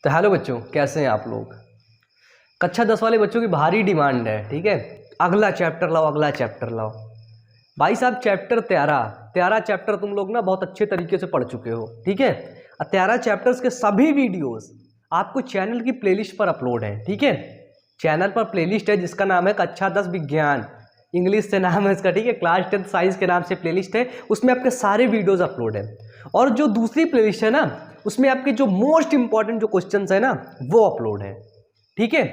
तो हेलो बच्चों, कैसे हैं आप लोग। कक्षा 10 वाले बच्चों की भारी डिमांड है, ठीक है। अगला चैप्टर लाओ, अगला चैप्टर लाओ। भाई साहब, चैप्टर 13 चैप्टर तुम लोग ना बहुत अच्छे तरीके से पढ़ चुके हो, ठीक है। 13 चैप्टर्स के सभी वीडियोस आपको चैनल की प्लेलिस्ट पर अपलोड है, ठीक है। चैनल पर प्लेलिस्ट है जिसका नाम है कक्षा 10 विज्ञान, इंग्लिश से नाम है इसका, ठीक है। क्लास 10 साइंस के नाम से प्लेलिस्ट है, उसमें आपके सारे वीडियोस अपलोड है। और जो दूसरी प्लेलिस्ट है ना, उसमें आपके जो मोस्ट इंपॉर्टेंट जो क्वेश्चंस है ना, वो अपलोड है, ठीक है।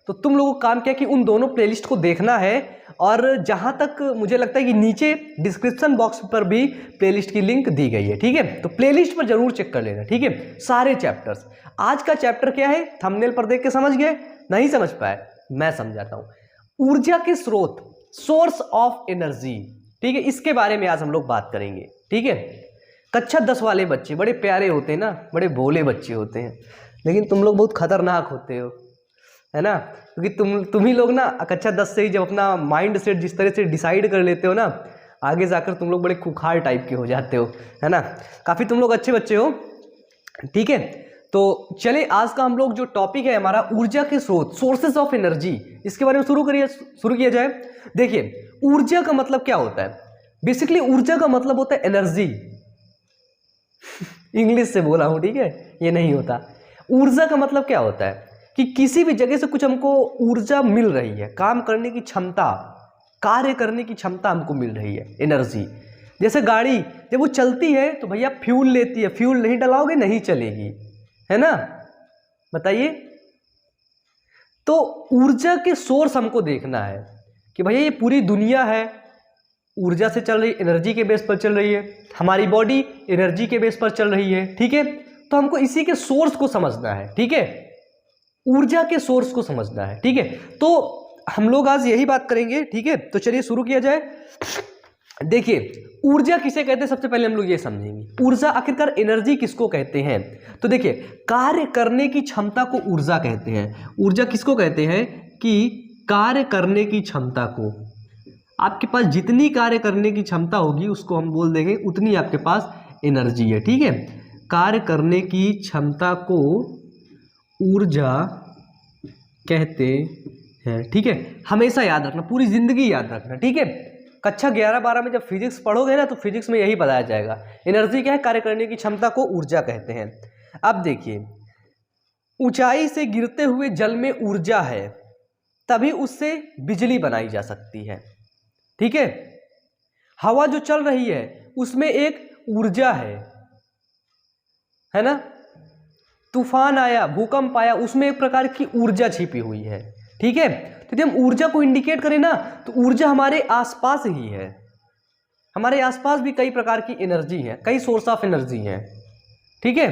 तो तुम लोगों का काम क्या है कि उन दोनों प्लेलिस्ट को देखना है। और जहां तक मुझे लगता है कि नीचे डिस्क्रिप्शन बॉक्स पर भी प्लेलिस्ट की लिंक दी गई है, ठीक है। तो प्लेलिस्ट पर जरूर चेक कर लेना, ठीक है, सारे चैप्टर्स। आज का चैप्टर क्या है, थंबनेल पर देख के समझ गए? नहीं समझ पाए, मैं समझाता हूं। ऊर्जा के स्रोत, सोर्स ऑफ एनर्जी, ठीक है, इसके बारे में आज हम लोग बात करेंगे, ठीक है। कक्षा 10 वाले बच्चे बड़े प्यारे होते हैं ना, बड़े भोले बच्चे होते हैं, लेकिन तुम लोग बहुत खतरनाक होते हो, है ना। क्योंकि तुम ही लोग ना कक्षा 10 से ही जब अपना माइंड सेट जिस तरह से डिसाइड कर लेते हो ना, आगे जाकर तुम लोग बड़े खुखार टाइप के हो जाते हो, है ना। काफ़ी तुम लोग अच्छे बच्चे हो, ठीक है। तो चले, आज का हम लोग जो टॉपिक है हमारा ऊर्जा के स्रोत, सोर्सेज ऑफ एनर्जी, इसके बारे में शुरू किया जाए। देखिए, ऊर्जा का मतलब क्या होता है। बेसिकली ऊर्जा का मतलब होता है एनर्जी। इंग्लिश से बोला हूं, ठीक है, ये नहीं होता। ऊर्जा का मतलब क्या होता है कि किसी भी जगह से कुछ हमको ऊर्जा मिल रही है, काम करने की क्षमता, कार्य करने की क्षमता हमको मिल रही है, एनर्जी। जैसे गाड़ी जब वो चलती है तो भैया फ्यूल लेती है, फ्यूल नहीं डलाओगे नहीं चलेगी, है ना। बताइए, तो ऊर्जा के सोर्स हमको देखना है कि भैया ये पूरी दुनिया है ऊर्जा से चल रही, एनर्जी के बेस पर चल रही है। हमारी बॉडी एनर्जी के बेस पर चल रही है, ठीक है। तो हमको इसी के सोर्स को समझना है, ठीक है, ऊर्जा के सोर्स को समझना है, ठीक है। तो हम लोग आज यही बात करेंगे, ठीक है। तो चलिए शुरू किया जाए। देखिए, ऊर्जा किसे कहते हैं, सबसे पहले हम लोग ये समझेंगे। ऊर्जा आखिरकार एनर्जी किसको कहते हैं। तो देखिए, कार्य करने की क्षमता को ऊर्जा कहते हैं। ऊर्जा किसको कहते हैं कि कार्य करने की क्षमता को, आपके पास जितनी कार्य करने की क्षमता होगी उसको हम बोल देंगे उतनी आपके पास एनर्जी है, ठीक है। कार्य करने की क्षमता को ऊर्जा कहते हैं, ठीक है। हमेशा याद रखना, पूरी जिंदगी याद रखना, ठीक है। कक्षा 11-12 में जब फिजिक्स पढ़ोगे ना, तो फिजिक्स में यही बताया जाएगा। एनर्जी क्या है, कार्य करने की क्षमता को ऊर्जा कहते हैं। अब देखिए, ऊंचाई से गिरते हुए जल में ऊर्जा है, तभी उससे बिजली बनाई जा सकती है, ठीक है। हवा जो चल रही है उसमें एक ऊर्जा है ना। तूफान आया, भूकंप आया, उसमें एक प्रकार की ऊर्जा छिपी हुई है, ठीक है। तो जब हम ऊर्जा को इंडिकेट करें ना, तो ऊर्जा हमारे आसपास ही है। हमारे आसपास भी कई प्रकार की एनर्जी है, कई सोर्स ऑफ एनर्जी है, ठीक है।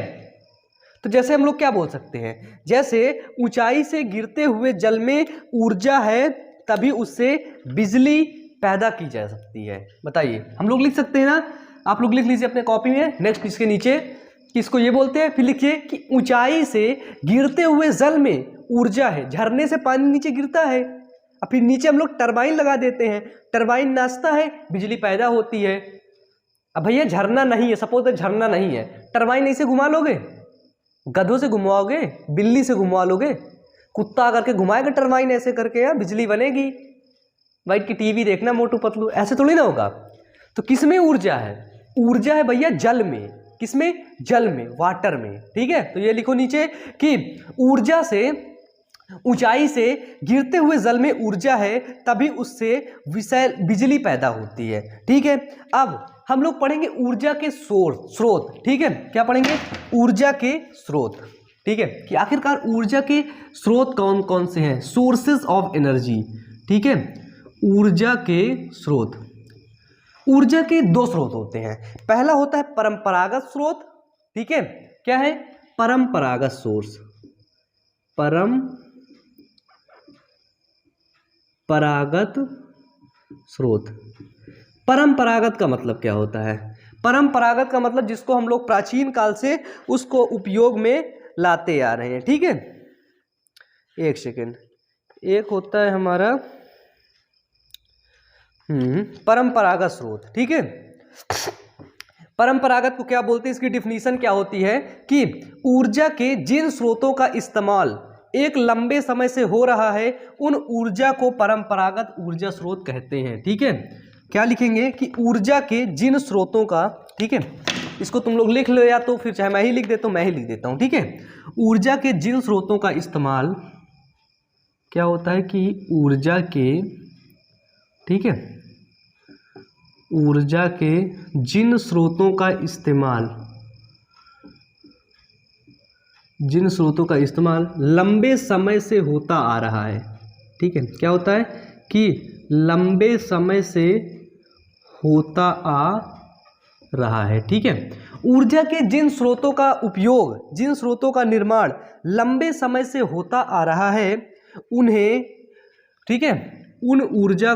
तो जैसे हम लोग क्या बोल सकते हैं, जैसे ऊंचाई से गिरते हुए जल में ऊर्जा है, तभी उससे बिजली पैदा की जा सकती है। बताइए, हम लोग लिख सकते हैं ना, आप लोग लिख लीजिए अपने कॉपी में। नेक्स्ट इसके नीचे किसको ये बोलते हैं, फिर लिखिए कि ऊंचाई से गिरते हुए जल में ऊर्जा है। झरने से पानी नीचे गिरता है, और फिर नीचे हम लोग टरबाइन लगा देते हैं, टरबाइन नाचता है, बिजली पैदा होती है। अब भैया झरना नहीं है, सपोज झरना नहीं है, टरबाइन ऐसे घुमा लोगे, गधों से घुमाओगे, बिल्ली से घुमा लोगे, कुत्ता करके घुमाएगा टरबाइन ऐसे करके, या बिजली बनेगी। वाइट की टीवी देखना मोटू पतलू, ऐसे थोड़ी ना होगा। तो किसमें ऊर्जा है, ऊर्जा है भैया जल में। किसमें, जल में, वाटर में, ठीक है। तो ये लिखो नीचे कि ऊर्जा से, ऊंचाई से गिरते हुए जल में ऊर्जा है, तभी उससे बिजली पैदा होती है, ठीक है। अब हम लोग पढ़ेंगे ऊर्जा के स्रोत, ठीक है। क्या पढ़ेंगे, ऊर्जा के स्रोत, ठीक है, कि आखिरकार ऊर्जा के स्रोत कौन कौन से हैं, सोर्सेज ऑफ एनर्जी, ठीक है। ऊर्जा के स्रोत, ऊर्जा के दो स्रोत होते हैं। पहला होता है परंपरागत स्रोत, ठीक है। क्या है, परंपरागत सोर्स, परंपरागत स्रोत। परंपरागत का मतलब क्या होता है, परंपरागत का मतलब जिसको हम लोग प्राचीन काल से उसको उपयोग में लाते आ रहे हैं, ठीक है। एक सेकेंड, एक होता है हमारा परंपरागत स्रोत, ठीक है। परंपरागत को क्या बोलते हैं, इसकी डिफिनीशन क्या होती है कि ऊर्जा के जिन स्रोतों का इस्तेमाल एक लंबे समय से हो रहा है उन ऊर्जा को परंपरागत ऊर्जा स्रोत कहते हैं। ठीक है, क्या लिखेंगे कि ऊर्जा के जिन स्रोतों का, ठीक है, इसको तुम लोग लिख लो या तो फिर चाहे मैं ही लिख देता हूँ, मैं ही लिख देता हूँ। ठीक है, ऊर्जा के जिन स्रोतों का इस्तेमाल क्या होता है कि ऊर्जा के, ठीक है, ऊर्जा के जिन स्रोतों का इस्तेमाल, जिन स्रोतों का इस्तेमाल लंबे समय से होता आ रहा है। ठीक है, क्या होता है कि लंबे समय से होता आ रहा है। ठीक है, ऊर्जा के जिन स्रोतों का उपयोग, जिन स्रोतों का निर्माण लंबे समय से होता आ रहा है उन्हें, ठीक है, उन ऊर्जा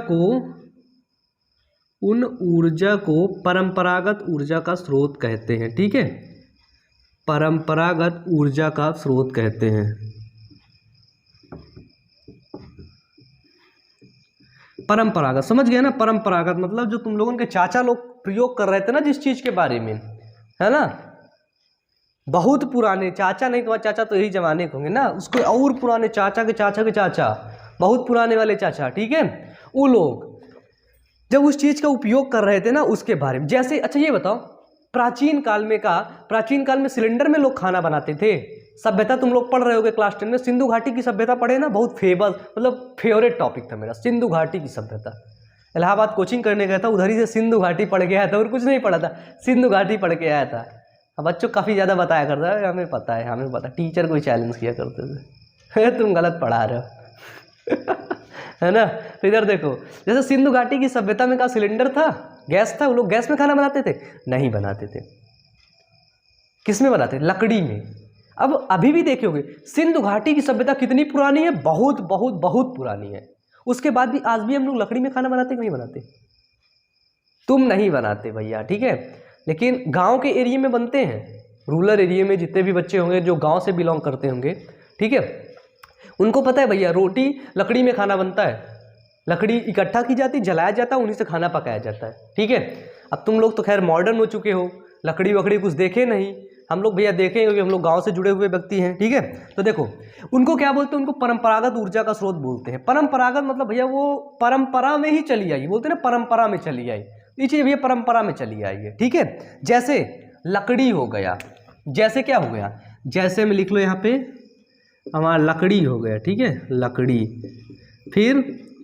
को परंपरागत ऊर्जा का स्रोत कहते हैं। ठीक है, परंपरागत ऊर्जा का स्रोत कहते हैं। परंपरागत समझ गए ना, परंपरागत मतलब जो तुम लोगों के चाचा लोग प्रयोग कर रहे थे ना जिस चीज के बारे में, है ना, बहुत पुराने चाचा, नहीं तुम्हारे चाचा तो यही जमाने के होंगे ना, उसके और पुराने चाचा के चाचा के चाचा, बहुत पुराने वाले चाचा, ठीक है, वो लोग जब उस चीज का उपयोग कर रहे थे ना उसके बारे में। जैसे अच्छा ये बताओ, प्राचीन काल में सिलेंडर में लोग खाना बनाते थे। सभ्यता तुम लोग पढ़ रहे होगे क्लास 10 में, सिंधु घाटी की सभ्यता पढ़े ना, बहुत मतलब फेवरेट टॉपिक था मेरा, सिंधु घाटी की सभ्यता। इलाहाबाद कोचिंग करने गया था, उधर ही से सिंधु घाटी पढ़ के आया था और कुछ नहीं पढ़ा था, सिंधु घाटी पढ़ के आया था। अब बच्चों काफ़ी ज़्यादा बताया करता है, हमें पता है, हमें पता, टीचर को चैलेंज किया करते थे तुम गलत पढ़ा रहे हो है ना। तो इधर देखो, जैसे सिंधु घाटी की सभ्यता में का सिलेंडर था, गैस था, वो लोग गैस में खाना बनाते थे? नहीं बनाते थे। किस में बनाते? लकड़ी में। अब अभी भी देखोगे सिंधु घाटी की सभ्यता कितनी पुरानी है, बहुत बहुत बहुत पुरानी है। उसके बाद भी आज भी हम लोग लकड़ी में खाना बनाते कि नहीं बनाते? तुम नहीं बनाते भैया, ठीक है, लेकिन गांव के एरिया में बनते हैं, रूरल एरिया में जितने भी बच्चे होंगे जो गांव से बिलोंग करते होंगे, ठीक है, उनको पता है भैया रोटी लकड़ी में खाना बनता है, लकड़ी इकट्ठा की जाती, जलाया जाता है, उन्हीं से खाना पकाया जाता है। ठीक है, अब तुम लोग तो खैर मॉडर्न हो चुके हो, लकड़ी वकड़ी कुछ देखे नहीं, हम लोग भैया देखे क्योंकि हम लोग गांव से जुड़े हुए व्यक्ति हैं। ठीक है, तो देखो उनको क्या बोलते हैं, उनको परंपरागत ऊर्जा का स्रोत बोलते हैं। परंपरागत मतलब भैया वो परंपरा में ही चली आई, बोलते हैं ना परंपरा में चली आई, ये चीज़ भैया परंपरा में चली आई है। ठीक है, जैसे लकड़ी हो गया, जैसे क्या हो गया, जैसे में लिख लो यहाँ पे हमारा लकड़ी हो गया, ठीक है, लकड़ी। फिर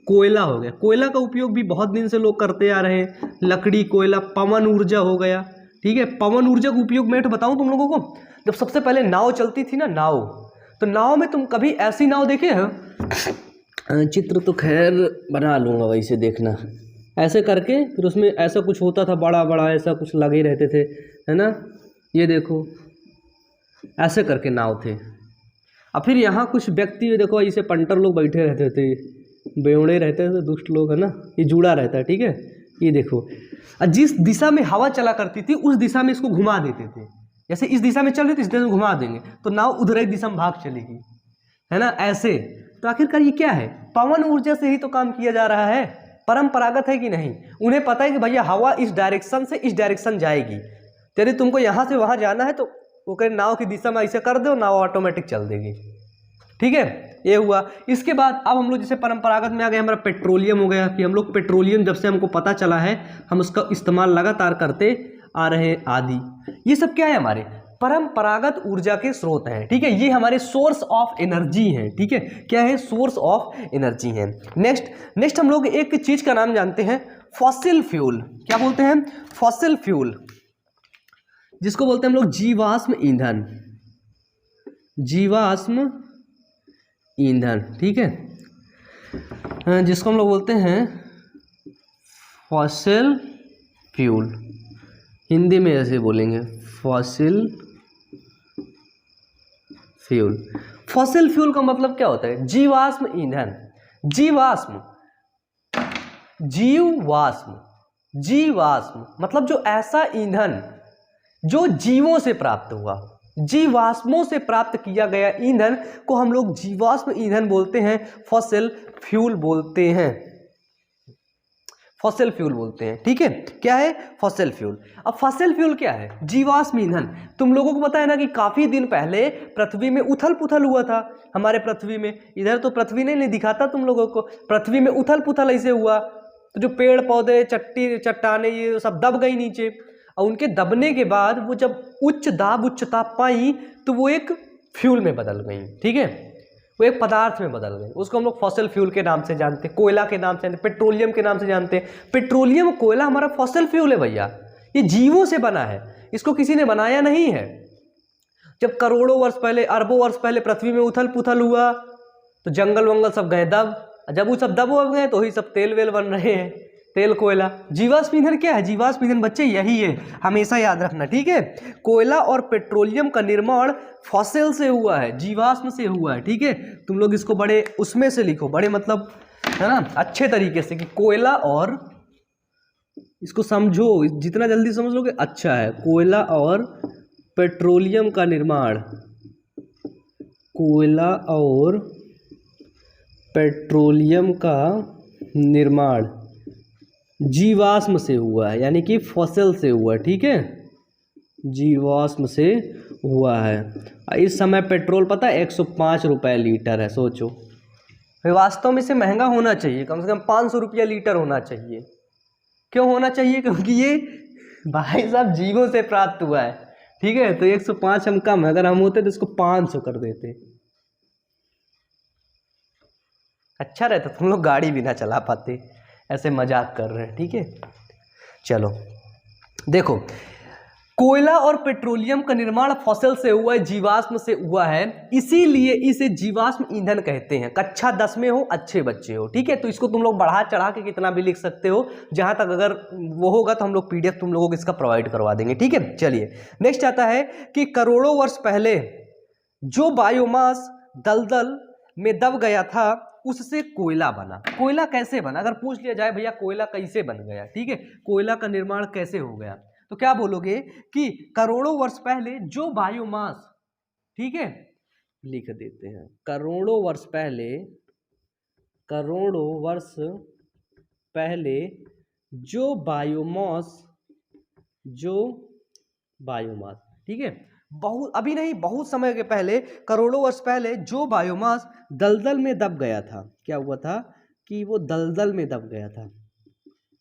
कोयला हो गया, कोयला का उपयोग भी बहुत दिन से लोग करते आ रहे हैं, लकड़ी, कोयला। पवन ऊर्जा हो गया, ठीक है, पवन ऊर्जा का उपयोग मैं तो बताऊं तुम लोगों को, जब सबसे पहले नाव चलती थी ना, नाव, तो नाव में तुम कभी ऐसी नाव देखे हो? चित्र तो खैर बना लूंगा वैसे, देखना ऐसे करके, फिर उसमें ऐसा कुछ होता था, बड़ा बड़ा ऐसा कुछ लगे रहते थे, है ना, ये देखो ऐसे करके नाव थे। अब फिर यहाँ कुछ व्यक्ति देखो ऐसे पंटर लोग बैठे रहते थे, बेवड़े रहते थे, दुष्ट लोग, है ना, ये जुड़ा रहता है। ठीक है, ये देखो, जिस दिशा में हवा चला करती थी उस दिशा में इसको घुमा देते थे, जैसे इस दिशा में चल रही थी इस दिशा में घुमा देंगे तो नाव उधर एक दिशा में भाग चलेगी, है ना, ऐसे। तो आखिरकार ये क्या है? पवन ऊर्जा से ही तो काम किया जा रहा है, परंपरागत है कि नहीं? उन्हें पता है कि भैया हवा इस डायरेक्शन से इस डायरेक्शन जाएगी, यदि तुमको यहाँ से वहाँ जाना है तो वो कहे नाव की दिशा में ऐसे कर दो, नाव ऑटोमेटिक चल देगी। ठीक है, ये हुआ। इसके बाद अब हम लोग जैसे परंपरागत में आ गए, हमारा पेट्रोलियम हो गया, कि हम लोग पेट्रोलियम जब से हमको पता चला है हम उसका इस्तेमाल लगातार करते आ रहे हैं आदि। ये सब क्या है? हमारे परंपरागत ऊर्जा के स्रोत हैं। ठीक है, ये हमारे सोर्स ऑफ एनर्जी हैं। ठीक है, क्या है? सोर्स ऑफ एनर्जी है। नेक्स्ट हम लोग एक चीज का नाम जानते हैं, फॉसिल फ्यूल। क्या बोलते हैं? फॉसिल फ्यूल, जिसको बोलते हैं हम लोग जीवाश्म ईंधन, जीवाश्म ईंधन। ठीक है, जिसको हम लोग बोलते हैं फॉसिल फ्यूल, हिंदी में ऐसे बोलेंगे फॉसिल फ्यूल। फॉसिल फ्यूल का मतलब क्या होता है? जीवाश्म ईंधन। जीवाश्म, जीवाश्म, जीवाश्म मतलब जो ऐसा ईंधन जो जीवों से प्राप्त हुआ, जीवाश्मों से प्राप्त किया गया ईंधन को हम लोग जीवाश्म ईंधन बोलते हैं, फॉसिल फ्यूल बोलते हैं। फॉसिल फ्यूल बोलते हैं, ठीक है। क्या है? Fossil fuel. अब फॉसिल फ्यूल क्या है? जीवाश्म ईंधन। तुम लोगों को पता है ना कि काफी दिन पहले पृथ्वी में उथल पुथल हुआ था। हमारे पृथ्वी में, इधर तो पृथ्वी नहीं दिखाता तुम लोगों को, पृथ्वी में उथल पुथल ऐसे हुआ तो जो पेड़ पौधे चट्टाने ये सब दब गई नीचे, और उनके दबने के बाद वो जब उच्च ताप पाई तो वो एक फ्यूल में बदल गई, ठीक है, वो एक पदार्थ में बदल गई। उसको हम लोग फॉसिल फ्यूल के नाम से जानते हैं, कोयला के नाम से जानते हैं, पेट्रोलियम के नाम से जानते हैं। पेट्रोलियम कोयला हमारा फॉसिल फ्यूल है भैया, ये जीवों से बना है, इसको किसी ने बनाया नहीं है। जब करोड़ों वर्ष पहले, अरबों वर्ष पहले पृथ्वी में उथल पुथल हुआ तो जंगल वंगल सब गए दब, जब वो सब दब हो गए तो वही सब तेल वेल बन रहे हैं, तेल कोयला। जीवाश्म ईंधन क्या है? जीवाश्म ईंधन बच्चे यही है, हमेशा याद रखना, ठीक है। कोयला और पेट्रोलियम का निर्माण फॉसिल से हुआ है, जीवाश्म से हुआ है, ठीक है। तुम लोग इसको बड़े उसमें से लिखो, बड़े मतलब है ना अच्छे तरीके से, कि कोयला और, इसको समझो, जितना जल्दी समझ लोगे अच्छा है। कोयला और पेट्रोलियम का निर्माण, कोयला और पेट्रोलियम का निर्माण जीवाश्म से हुआ है, यानी कि फॉसिल से हुआ है, ठीक है, जीवाश्म से हुआ है। इस समय पेट्रोल पता है 105 रुपये लीटर है, सोचो। वास्तव में इसे महंगा होना चाहिए, कम से कम 500 रुपया लीटर होना चाहिए। क्यों होना चाहिए? क्योंकि ये भाई साहब जीवों से प्राप्त हुआ है, ठीक है। तो 105 हम कम है, अगर हम होते तो इसको 500 कर देते, अच्छा रहता, तुम लोग गाड़ी भी ना चला पाते। ऐसे मजाक कर रहे हैं, ठीक है। चलो देखो, कोयला और पेट्रोलियम का निर्माण फॉसिल से हुआ है, जीवाश्म से हुआ है, इसीलिए इसे जीवाश्म ईंधन कहते हैं। कक्षा 10 में हो, अच्छे बच्चे हो, ठीक है। तो इसको तुम लोग बढ़ा चढ़ा के कितना भी लिख सकते हो, जहां तक अगर वो होगा तो हम लोग PDF तुम लोगों को इसका प्रोवाइड करवा देंगे, ठीक है। चलिए नेक्स्ट आता है कि करोड़ों वर्ष पहले जो बायोमास दलदल में दब गया था उससे कोयला बना। कोयला कैसे बना? अगर पूछ लिया जाए भैया कोयला कैसे बन गया, ठीक है, कोयला का निर्माण कैसे हो गया, तो क्या बोलोगे कि करोड़ों वर्ष पहले जो बायोमास, ठीक है, लिख देते हैं, करोड़ों वर्ष पहले, करोड़ों वर्ष पहले जो बायोमास, जो बायोमास, ठीक है, बहुत अभी नहीं, बहुत समय के पहले, करोड़ों वर्ष पहले जो बायोमास दलदल में दब गया था। क्या हुआ था? कि वो दलदल में दब गया था,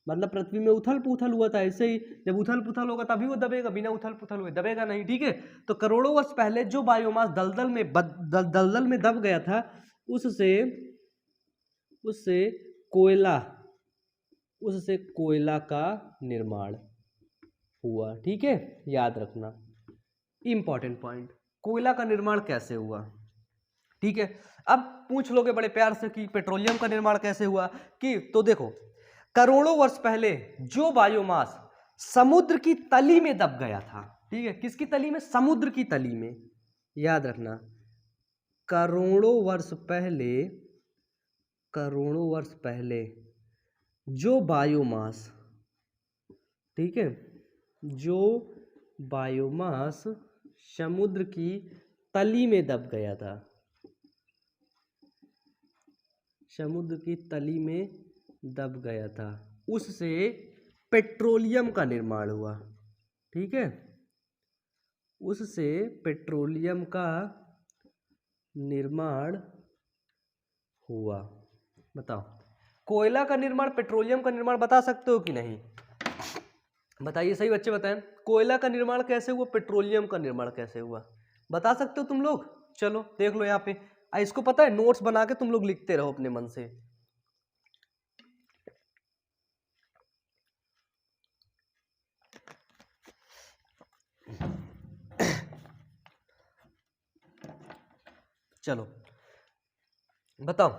मतलब पृथ्वी में उथल पुथल हुआ था। ऐसे ही जब उथल पुथल होगा तभी वो दबेगा, बिना उथल पुथल हुए दबेगा नहीं, ठीक है। तो करोड़ों वर्ष पहले जो बायोमास दलदल में दब गया था, उससे कोयला का निर्माण हुआ, ठीक है, याद रखना, इंपॉर्टेंट पॉइंट। कोयला का निर्माण कैसे हुआ, ठीक है। अब पूछ लोगे बड़े प्यार से कि पेट्रोलियम का निर्माण कैसे हुआ, कि तो देखो, करोड़ों वर्ष पहले जो बायोमास समुद्र की तली में दब गया था, ठीक है, किसकी तली में? समुद्र की तली में, याद रखना, करोड़ों वर्ष पहले जो बायोमास, ठीक है, जो बायोमास समुद्र की तली में दब गया था, समुद्र की तली में दब गया था, उससे पेट्रोलियम का निर्माण हुआ, ठीक है, उससे पेट्रोलियम का निर्माण हुआ। बताओ, कोयला का निर्माण, पेट्रोलियम का निर्माण बता सकते हो कि नहीं? बताइए, सही बच्चे बताएं, कोयला का निर्माण कैसे हुआ, पेट्रोलियम का निर्माण कैसे हुआ, बता सकते हो तुम लोग? चलो देख लो यहाँ पे, इसको पता है, नोट्स बना के तुम लोग लिखते रहो अपने मन से। चलो बताओ,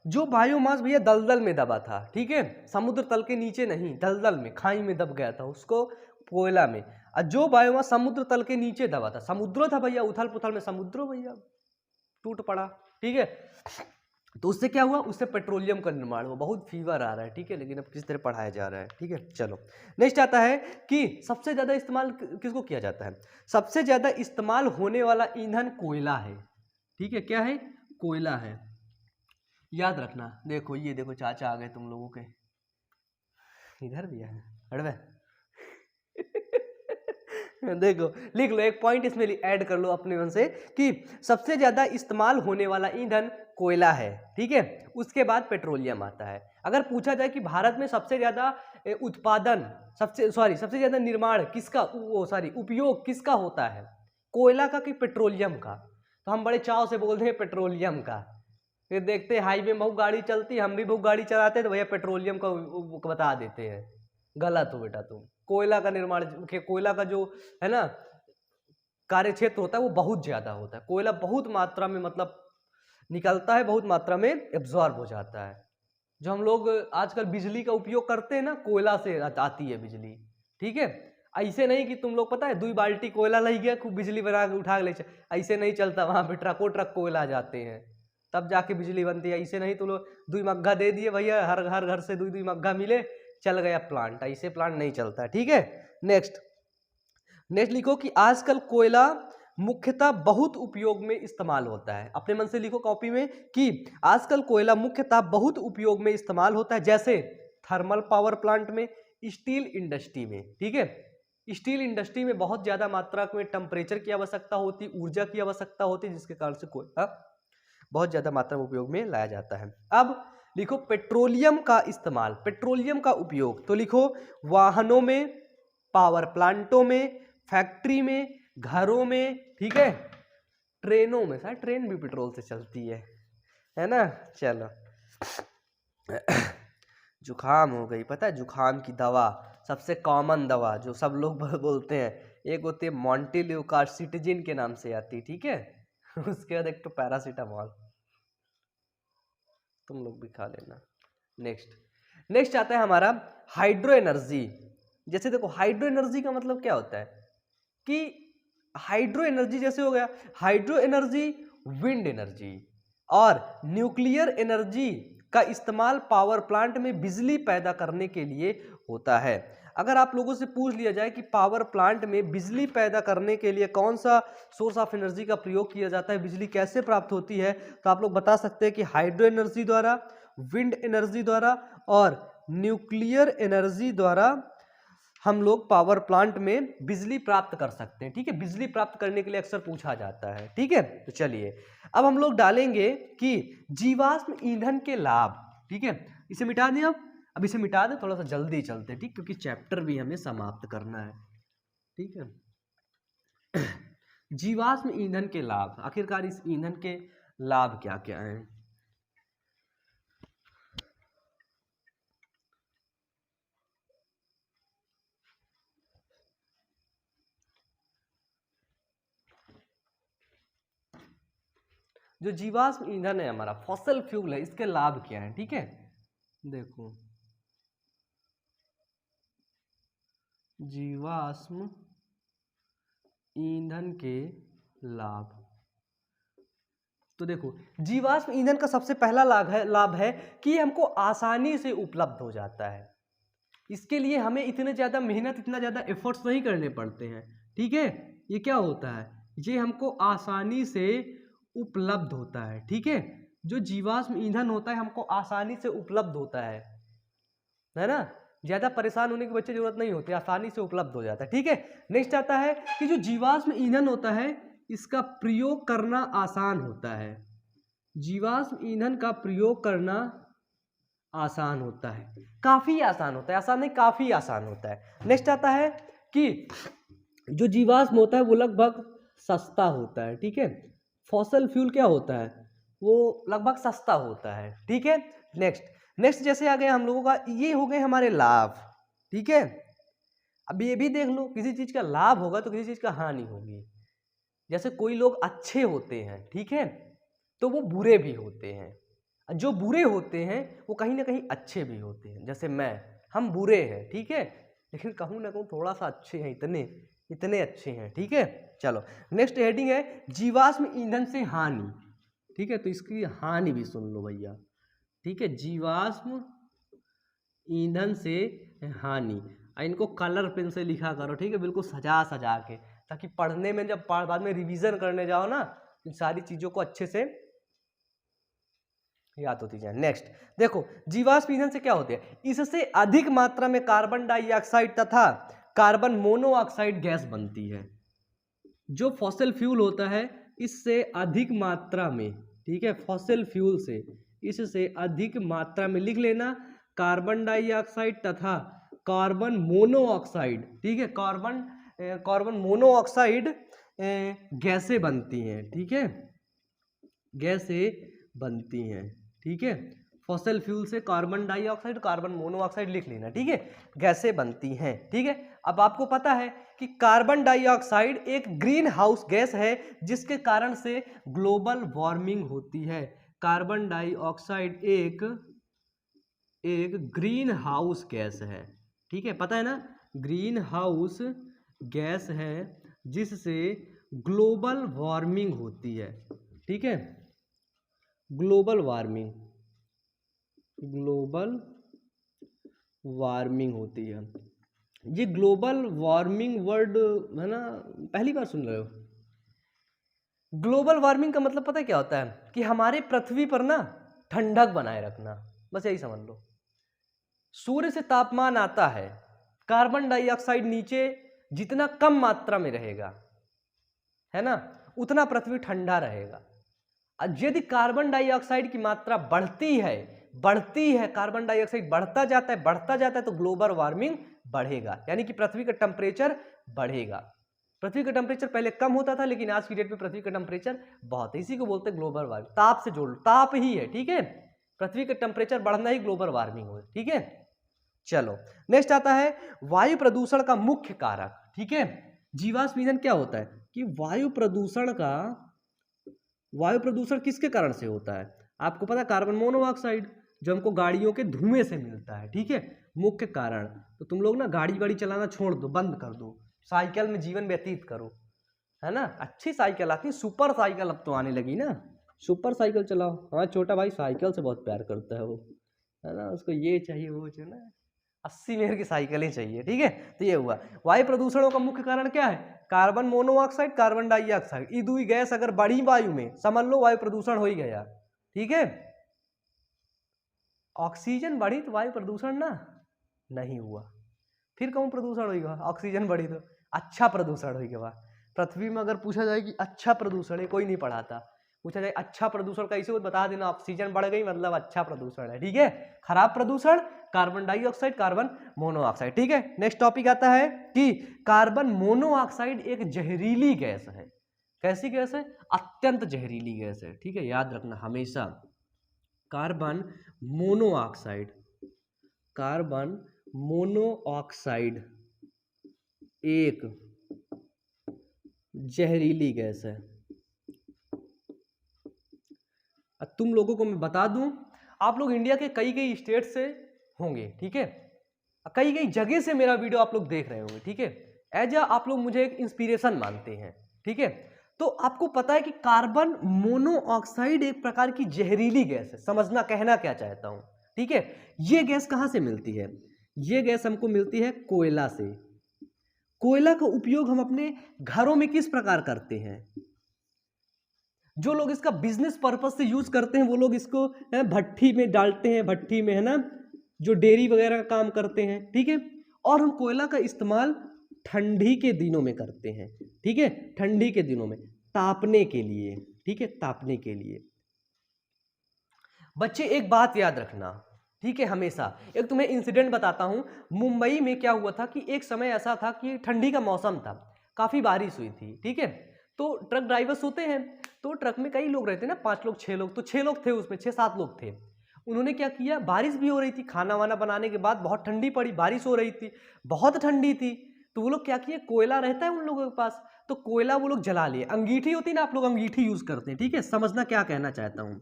जो बायोमास भैया दलदल में दबा था, ठीक है, समुद्र तल के नीचे नहीं, दलदल में, खाई में दब गया था, उसको कोयला में। और जो बायोमास समुद्र तल के नीचे दबा था, समुद्र था भैया, उथल पुथल में समुद्र भैया टूट पड़ा, ठीक है। तो उससे क्या हुआ? उससे पेट्रोलियम का निर्माण हुआ। बहुत फीवर आ रहा है, ठीक है, लेकिन अब किस तरह पढ़ाया जा रहा है, ठीक है। चलो नेक्स्ट आता है कि सबसे ज्यादा इस्तेमाल किसको किया जाता है? सबसे ज्यादा इस्तेमाल होने वाला ईंधन कोयला है, ठीक है। क्या है? कोयला है, याद रखना। देखो ये देखो, चाचा आ गए तुम लोगों के, इधर भी है अड़वे देखो लिख लो, एक पॉइंट इसमें ऐड कर लो अपने मन से कि सबसे ज्यादा इस्तेमाल होने वाला ईंधन कोयला है, ठीक है, उसके बाद पेट्रोलियम आता है। अगर पूछा जाए कि भारत में सबसे ज्यादा उत्पादन, सबसे ज्यादा निर्माण किसका, उपयोग किसका होता है, कोयला का कि पेट्रोलियम का, तो हम बड़े चाव से बोलते हैं पेट्रोलियम का। फिर देखते हैं हाईवे में बहुत गाड़ी चलती है, हम भी बहुत गाड़ी चलाते हैं, तो भैया पेट्रोलियम का बता देते हैं। गलत हो बेटा तुम। कोयला का निर्माण, कोयला का जो है ना कार्य क्षेत्र होता है वो बहुत ज्यादा होता है। कोयला बहुत मात्रा में मतलब निकलता है, बहुत मात्रा में एब्जॉर्ब हो जाता है। जो हम लोग आजकल बिजली का उपयोग करते हैं ना, कोयला से आती है बिजली, ठीक है। ऐसे नहीं कि तुम लोग पता है 2 बाल्टी कोयला ले गया खूब बिजली बना के उठा ले, ऐसे नहीं चलता। वहां पे ट्रक कोयला जाते हैं तब जाके बिजली बनती है। ऐसे नहीं तुम लोग 2 मग्घा दे दिए भैया, हर घर से 2 मग्घा मिले, चल गया प्लांट, ऐसे प्लांट नहीं चलता, ठीक है। नेक्स्ट लिखो कि आजकल कोयला मुख्यतः बहुत उपयोग में इस्तेमाल होता है। अपने मन से लिखो कॉपी में कि आजकल कोयला मुख्यतः बहुत उपयोग में इस्तेमाल होता है, जैसे थर्मल पावर प्लांट में, स्टील इंडस्ट्री में, ठीक है। स्टील इंडस्ट्री में बहुत ज्यादा मात्रा में टेम्परेचर की आवश्यकता होती, ऊर्जा की आवश्यकता होती, जिसके कारण से कोयला बहुत ज्यादा मात्रा में उपयोग में लाया जाता है। अब लिखो पेट्रोलियम का इस्तेमाल, पेट्रोलियम का उपयोग, तो लिखो वाहनों में, पावर प्लांटों में, फैक्ट्री में, घरों में, ठीक है, ट्रेनों में, शायद ट्रेन भी पेट्रोल से चलती है ना। चलो जुखाम हो गई, पता है जुखाम की दवा, सबसे कॉमन दवा जो सब लोग बोलते हैं, एक होती है मॉन्टेल्यूकार्सिटिजिन के नाम से आती, ठीक है। उसके बाद एक तो पैरासीटामोल, तुम लोग भी खा लेना। नेक्स्ट आता है हमारा हाइड्रो एनर्जी। जैसे देखो हाइड्रो एनर्जी का मतलब क्या होता है कि हाइड्रो एनर्जी जैसे हो गया, हाइड्रो एनर्जी विंड एनर्जी और न्यूक्लियर एनर्जी का इस्तेमाल पावर प्लांट में बिजली पैदा करने के लिए होता है। अगर आप लोगों से पूछ लिया जाए कि पावर प्लांट में बिजली पैदा करने के लिए कौन सा सोर्स ऑफ एनर्जी का प्रयोग किया जाता है, बिजली कैसे प्राप्त होती है, तो आप लोग बता सकते हैं कि हाइड्रो एनर्जी द्वारा, विंड एनर्जी द्वारा और न्यूक्लियर एनर्जी द्वारा हम लोग पावर प्लांट में बिजली प्राप्त कर सकते हैं, ठीक है। बिजली प्राप्त करने के लिए अक्सर पूछा जाता है, ठीक है। तो चलिए अब हम लोग डालेंगे कि जीवाश्म ईंधन के लाभ, ठीक है। इसे मिटा दें, अब इसे मिटा दें, थोड़ा सा जल्दी चलते हैं, ठीक, क्योंकि चैप्टर भी हमें समाप्त करना है, ठीक है। जीवाश्म ईंधन के लाभ, आखिरकार इस ईंधन के लाभ क्या क्या हैं। जो जीवाश्म ईंधन है हमारा, फॉसिल फ्यूल है, इसके लाभ क्या हैं, ठीक है। देखो जीवाश्म ईंधन के लाभ, तो देखो जीवाश्म ईंधन का सबसे पहला लाभ है कि हमको आसानी से उपलब्ध हो जाता है। इसके लिए हमें इतने ज्यादा मेहनत, इतना ज्यादा एफर्ट्स नहीं करने पड़ते हैं, ठीक है। ये क्या होता है, ये हमको आसानी से उपलब्ध होता है, ठीक है। जो जीवाश्म ईंधन होता है हमको आसानी से उपलब्ध होता है ना, ज्यादा परेशान होने की बच्चे जरूरत नहीं होती, आसानी से उपलब्ध हो जाता है, ठीक है। नेक्स्ट आता है कि जो जीवाश्म ईंधन होता है इसका प्रयोग करना आसान होता है, जीवाश्म ईंधन का प्रयोग करना आसान होता है, काफी आसान होता है, आसान नहीं काफी आसान होता है। नेक्स्ट आता है कि जो जीवाश्म होता है वो लगभग सस्ता होता है, ठीक है। फॉसिल फ्यूल क्या होता है, वो लगभग सस्ता होता है, ठीक है। नेक्स्ट जैसे आ गया हम लोगों का, ये हो गए हमारे लाभ, ठीक है। अब ये भी देख लो, किसी चीज का लाभ होगा तो किसी चीज का हानि होगी। जैसे कोई लोग अच्छे होते हैं, ठीक है, तो वो बुरे भी होते हैं, जो बुरे होते हैं वो कहीं ना कहीं अच्छे भी होते हैं। जैसे हम बुरे हैं, ठीक है, लेकिन कहूँ ना कहूँ थोड़ा सा अच्छे हैं, इतने अच्छे हैं, ठीक है। चलो नेक्स्ट हेडिंग है जीवाश्म ईंधन से हानि, ठीक है, तो इसकी हानि भी सुन लो भैया, ठीक है। जीवाश्म ईंधन से हानि, इनको कलर पेन से लिखा करो, ठीक है, बिल्कुल सजा सजा के, ताकि पढ़ने में जब बाद में रिवीजन करने जाओ ना, इन सारी चीजों को अच्छे से याद होती जाए। नेक्स्ट देखो, जीवाश्म ईंधन से क्या होते हैं, इससे अधिक मात्रा में कार्बन डाइऑक्साइड तथा कार्बन मोनोऑक्साइड गैस बनती है। जो फॉसिल फ्यूल होता है इससे अधिक मात्रा में, ठीक है, फॉसिल फ्यूल से इससे अधिक मात्रा में, लिख लेना, कार्बन डाइऑक्साइड तथा कार्बन मोनोऑक्साइड, ठीक है, कार्बन मोनोऑक्साइड गैसें बनती हैं, ठीक है, गैसें बनती हैं, ठीक है, फॉसिल फ्यूल से कार्बन डाइऑक्साइड कार्बन मोनोऑक्साइड लिख लेना, ठीक है, गैसें बनती हैं, ठीक है। अब आपको पता है कि कार्बन डाइऑक्साइड एक ग्रीन हाउस गैस है जिसके कारण से ग्लोबल वार्मिंग होती है। कार्बन डाइऑक्साइड एक ग्रीन हाउस गैस है, ठीक है, पता है ना, ग्रीन हाउस गैस है जिससे ग्लोबल वार्मिंग होती है, ठीक है, ग्लोबल वार्मिंग होती है। ये ग्लोबल वार्मिंग वर्ड है ना, पहली बार सुन रहे हो। ग्लोबल वार्मिंग का मतलब पता है क्या होता है, कि हमारे पृथ्वी पर ना ठंडक बनाए रखना, बस यही समझ लो। सूर्य से तापमान आता है, कार्बन डाइऑक्साइड नीचे जितना कम मात्रा में रहेगा, है ना, उतना पृथ्वी ठंडा रहेगा। यदि कार्बन डाइऑक्साइड की मात्रा बढ़ती है, कार्बन डाइऑक्साइड बढ़ता जाता है तो ग्लोबल वार्मिंग बढ़ेगा, यानी कि पृथ्वी का टेम्परेचर बढ़ेगा। पृथ्वी का टेम्परेचर पहले कम होता था, लेकिन आज की डेट में पृथ्वी का टेम्परेचर बहुत है, इसी को बोलते हैं ग्लोबल वार्मिंग। ताप से जोड़ लो, ताप ही है, ठीक है, पृथ्वी का टेम्परेचर बढ़ना ही ग्लोबल वार्मिंग हो, ठीक है। चलो नेक्स्ट आता है वायु प्रदूषण का मुख्य कारक, ठीक है। जीवाश्म ईंधन क्या होता है कि वायु प्रदूषण किसके कारण से होता है, आपको पता है, कार्बन मोनोऑक्साइड, जो हमको गाड़ियों के धुएं से मिलता है, ठीक है, मुख्य कारण। तो तुम लोग ना गाड़ी चलाना छोड़ दो, बंद कर दो, साइकिल में जीवन व्यतीत करो, है ना, अच्छी साइकिल आती है, सुपर साइकिल अब तो आने लगी ना, सुपर साइकिल चलाओ। हमारा छोटा भाई साइकिल से बहुत प्यार करता है वो, है ना, उसको ये चाहिए वो चाहिए ना, 80 मेयर की साइकिलें चाहिए, ठीक है। तो ये हुआ वायु प्रदूषणों का मुख्य कारण क्या है, कार्बन मोनोऑक्साइड कार्बन डाइऑक्साइड, ये दुई गैस अगर बढ़ी वायु में, समझ लो वायु प्रदूषण हो ही गया, ठीक है। ऑक्सीजन बढ़ी तो वायु प्रदूषण ना नहीं हुआ, फिर कहूँ प्रदूषण होगा, ऑक्सीजन बढ़ी तो अच्छा प्रदूषण होगा। पृथ्वी में अगर पूछा जाए कि अच्छा प्रदूषण है, कोई नहीं पढ़ाता, पूछा जाए अच्छा प्रदूषण कैसे हो, बता देना ऑक्सीजन बढ़ गई मतलब अच्छा प्रदूषण है, ठीक है। खराब प्रदूषण कार्बन डाइऑक्साइड कार्बन मोनोऑक्साइड, ठीक है। नेक्स्ट टॉपिक आता है कि कार्बन मोनोऑक्साइड एक जहरीली गैस है। कैसी गैस है, अत्यंत जहरीली गैस है, ठीक है, याद रखना हमेशा। कार्बन मोनोऑक्साइड एक जहरीली गैस है। अब तुम लोगों को मैं बता दूं, आप लोग इंडिया के कई स्टेट से होंगे, ठीक है, कई जगह से मेरा वीडियो आप लोग देख रहे होंगे, ठीक है, एज आप लोग मुझे एक इंस्पिरेशन मानते हैं, ठीक है। तो आपको पता है कि कार्बन मोनोऑक्साइड एक प्रकार की जहरीली गैस है, समझना कहना क्या चाहता हूं, ठीक है। ये गैस कहां से मिलती है, ये गैस हमको मिलती है कोयला से। कोयला का उपयोग हम अपने घरों में किस प्रकार करते हैं, जो लोग इसका बिजनेस पर्पस से यूज करते हैं वो लोग इसको भट्ठी में डालते हैं, भट्ठी में, है ना, जो डेयरी वगैरह का काम करते हैं, ठीक है। और हम कोयला का इस्तेमाल ठंडी के दिनों में करते हैं, ठीक है, ठंडी के दिनों में तापने के लिए, ठीक है, तापने के लिए। बच्चे एक बात याद रखना, ठीक है, हमेशा एक तुम्हें इंसिडेंट बताता हूं। मुंबई में क्या हुआ था कि एक समय ऐसा था कि ठंडी का मौसम था, काफी बारिश हुई थी, ठीक है। तो ट्रक ड्राइवर्स होते हैं, तो ट्रक में कई लोग रहते हैं ना, 5 लोग 6 लोग, तो 6 लोग थे उसमें, 6-7 लोग थे। उन्होंने क्या किया, बारिश भी हो रही थी, खाना वाना बनाने के बाद बहुत ठंडी पड़ी, बारिश हो रही थी, बहुत ठंडी थी, तो वो लोग क्या किए, कोयला रहता है उन लोगों के पास, तो कोयला वो लोग जला लिए। अंगीठी होती है ना, आप लोग अंगीठी यूज करते हैं, ठीक है, समझना क्या कहना चाहता हूँ,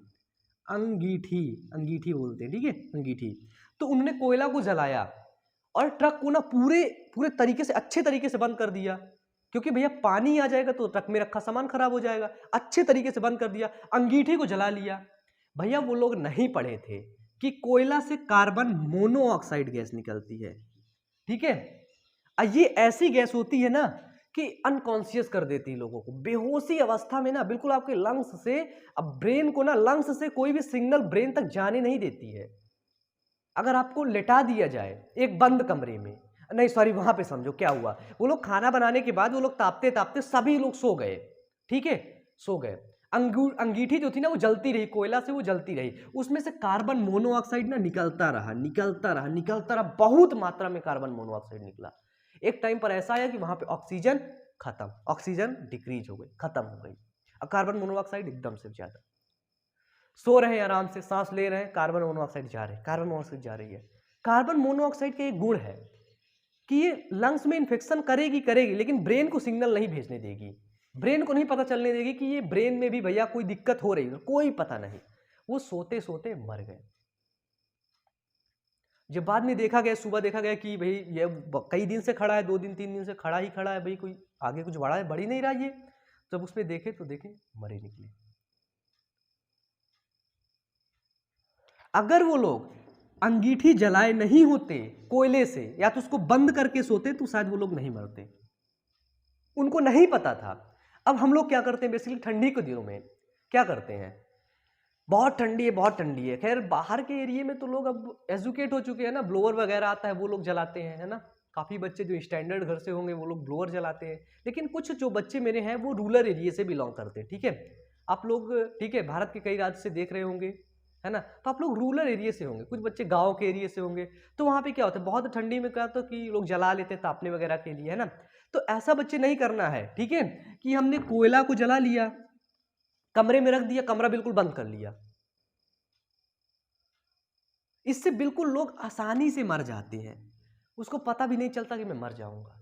अंगीठी बोलते हैं, ठीक है, अंगीठी। तो उन्होंने कोयला को जलाया और ट्रक को ना पूरे तरीके से, अच्छे तरीके से बंद कर दिया, क्योंकि भैया पानी आ जाएगा तो ट्रक में रखा सामान खराब हो जाएगा, अच्छे तरीके से बंद कर दिया, अंगीठी को जला लिया। भैया वो लोग नहीं पढ़े थे कि कोयला से कार्बन मोनोऑक्साइड गैस निकलती है, ठीक है। ये ऐसी गैस होती है ना कि अनकॉन्शियस कर देती है लोगों को। बेहोशी अवस्था में ना बिल्कुल आपके लंग्स से, अब ब्रेन को ना लंग्स से कोई भी सिग्नल ब्रेन तक जाने नहीं देती है। अगर आपको लेटा दिया जाए एक बंद कमरे में, नहीं सॉरी वहां पे समझो क्या हुआ, वो लोग खाना बनाने के बाद वो लोग तापते तापते सभी लोग सो गए, ठीक है, सो गए। अंगीठी जो थी ना वो जलती रही, कोयला से वो जलती रही, उसमें से कार्बन मोनोऑक्साइड ना निकलता रहा निकलता रहा निकलता रहा, बहुत मात्रा में कार्बन मोनोऑक्साइड निकला। एक टाइम पर ऐसा आया कि वहां पे ऑक्सीजन खत्म, ऑक्सीजन डिक्रीज हो गई, खत्म हो गई, अब कार्बन मोनोऑक्साइड एकदम से ज्यादा। सो रहे हैं आराम से, सांस ले रहे हैं, कार्बन मोनोऑक्साइड जा रहे हैं, कार्बन मोनोऑक्साइड जा रही है। कार्बन मोनोऑक्साइड का एक गुण है कि ये लंग्स में इन्फेक्शन करेगी करेगी, लेकिन ब्रेन को सिग्नल नहीं भेजने देगी, ब्रेन को नहीं पता चलने देगी कि ये ब्रेन में भी भैया कोई दिक्कत हो रही है, कोई पता नहीं। वो सोते सोते मर गए। जब बाद में देखा गया, सुबह देखा गया कि भाई ये कई दिन से खड़ा है, 2 दिन 3 दिन से खड़ा ही खड़ा है, भाई कोई आगे कुछ बढ़ा है, बढ़ ही नहीं रहा ये। जब उसमें देखे तो देखे मरे निकले। अगर वो लोग अंगीठी जलाए नहीं होते कोयले से, या तो उसको बंद करके सोते, तो शायद वो लोग नहीं मरते। उनको नहीं पता था। अब हम लोग क्या करते हैं बेसिकली ठंडी के दिनों में क्या करते हैं, बहुत ठंडी है बहुत ठंडी है, खैर बाहर के एरिया में तो लोग अब एजुकेट हो चुके हैं ना, ब्लोअर वगैरह आता है वो लोग जलाते हैं, है ना। काफ़ी बच्चे जो स्टैंडर्ड घर से होंगे वो लोग ब्लोअर जलाते हैं, लेकिन कुछ जो बच्चे मेरे हैं वो रूरल एरिया से बिलोंग करते हैं, ठीक है। आप लोग ठीक है भारत के कई राज्य से देख रहे होंगे, है ना, तो आप लोग रूरल एरिया से होंगे, कुछ बच्चे गांव के एरिया से होंगे। तो वहाँ पे क्या होता है, बहुत ठंडी में क्या होता है कि लोग जला लेते हैं तापने वगैरह के लिए, है ना। तो ऐसा बच्चे नहीं करना है, ठीक है, कि हमने कोयला को जला लिया, कमरे में रख दिया, कमरा बिल्कुल बंद कर लिया। इससे बिल्कुल लोग आसानी से मर जाते हैं, उसको पता भी नहीं चलता कि मैं मर जाऊंगा,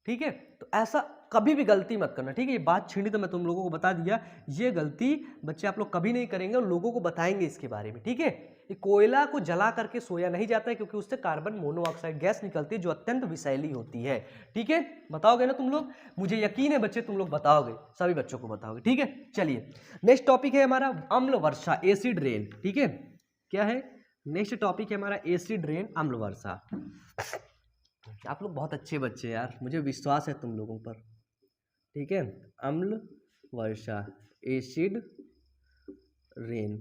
ठीक है। तो ऐसा कभी भी गलती मत करना, ठीक है। ये बात छीनी तो मैं तुम लोगों को बता दिया, ये गलती बच्चे आप लोग कभी नहीं करेंगे और लोगों को बताएंगे इसके बारे में, ठीक है। ये कोयला को जला करके सोया नहीं जाता है, क्योंकि उससे कार्बन मोनोऑक्साइड गैस निकलती है जो अत्यंत विषैली होती है, ठीक है। बताओगे ना तुम लोग, मुझे यकीन है बच्चे तुम लोग बताओगे, सभी बच्चों को बताओगे, ठीक है। चलिए नेक्स्ट टॉपिक है हमारा अम्ल वर्षा, एसिड रेन, ठीक है। क्या है नेक्स्ट टॉपिक है हमारा, एसिड रेन, अम्ल वर्षा। आप लोग बहुत अच्छे बच्चे यार, मुझे विश्वास है तुम लोगों पर, ठीक है। अम्ल वर्षा, एसिड रेन,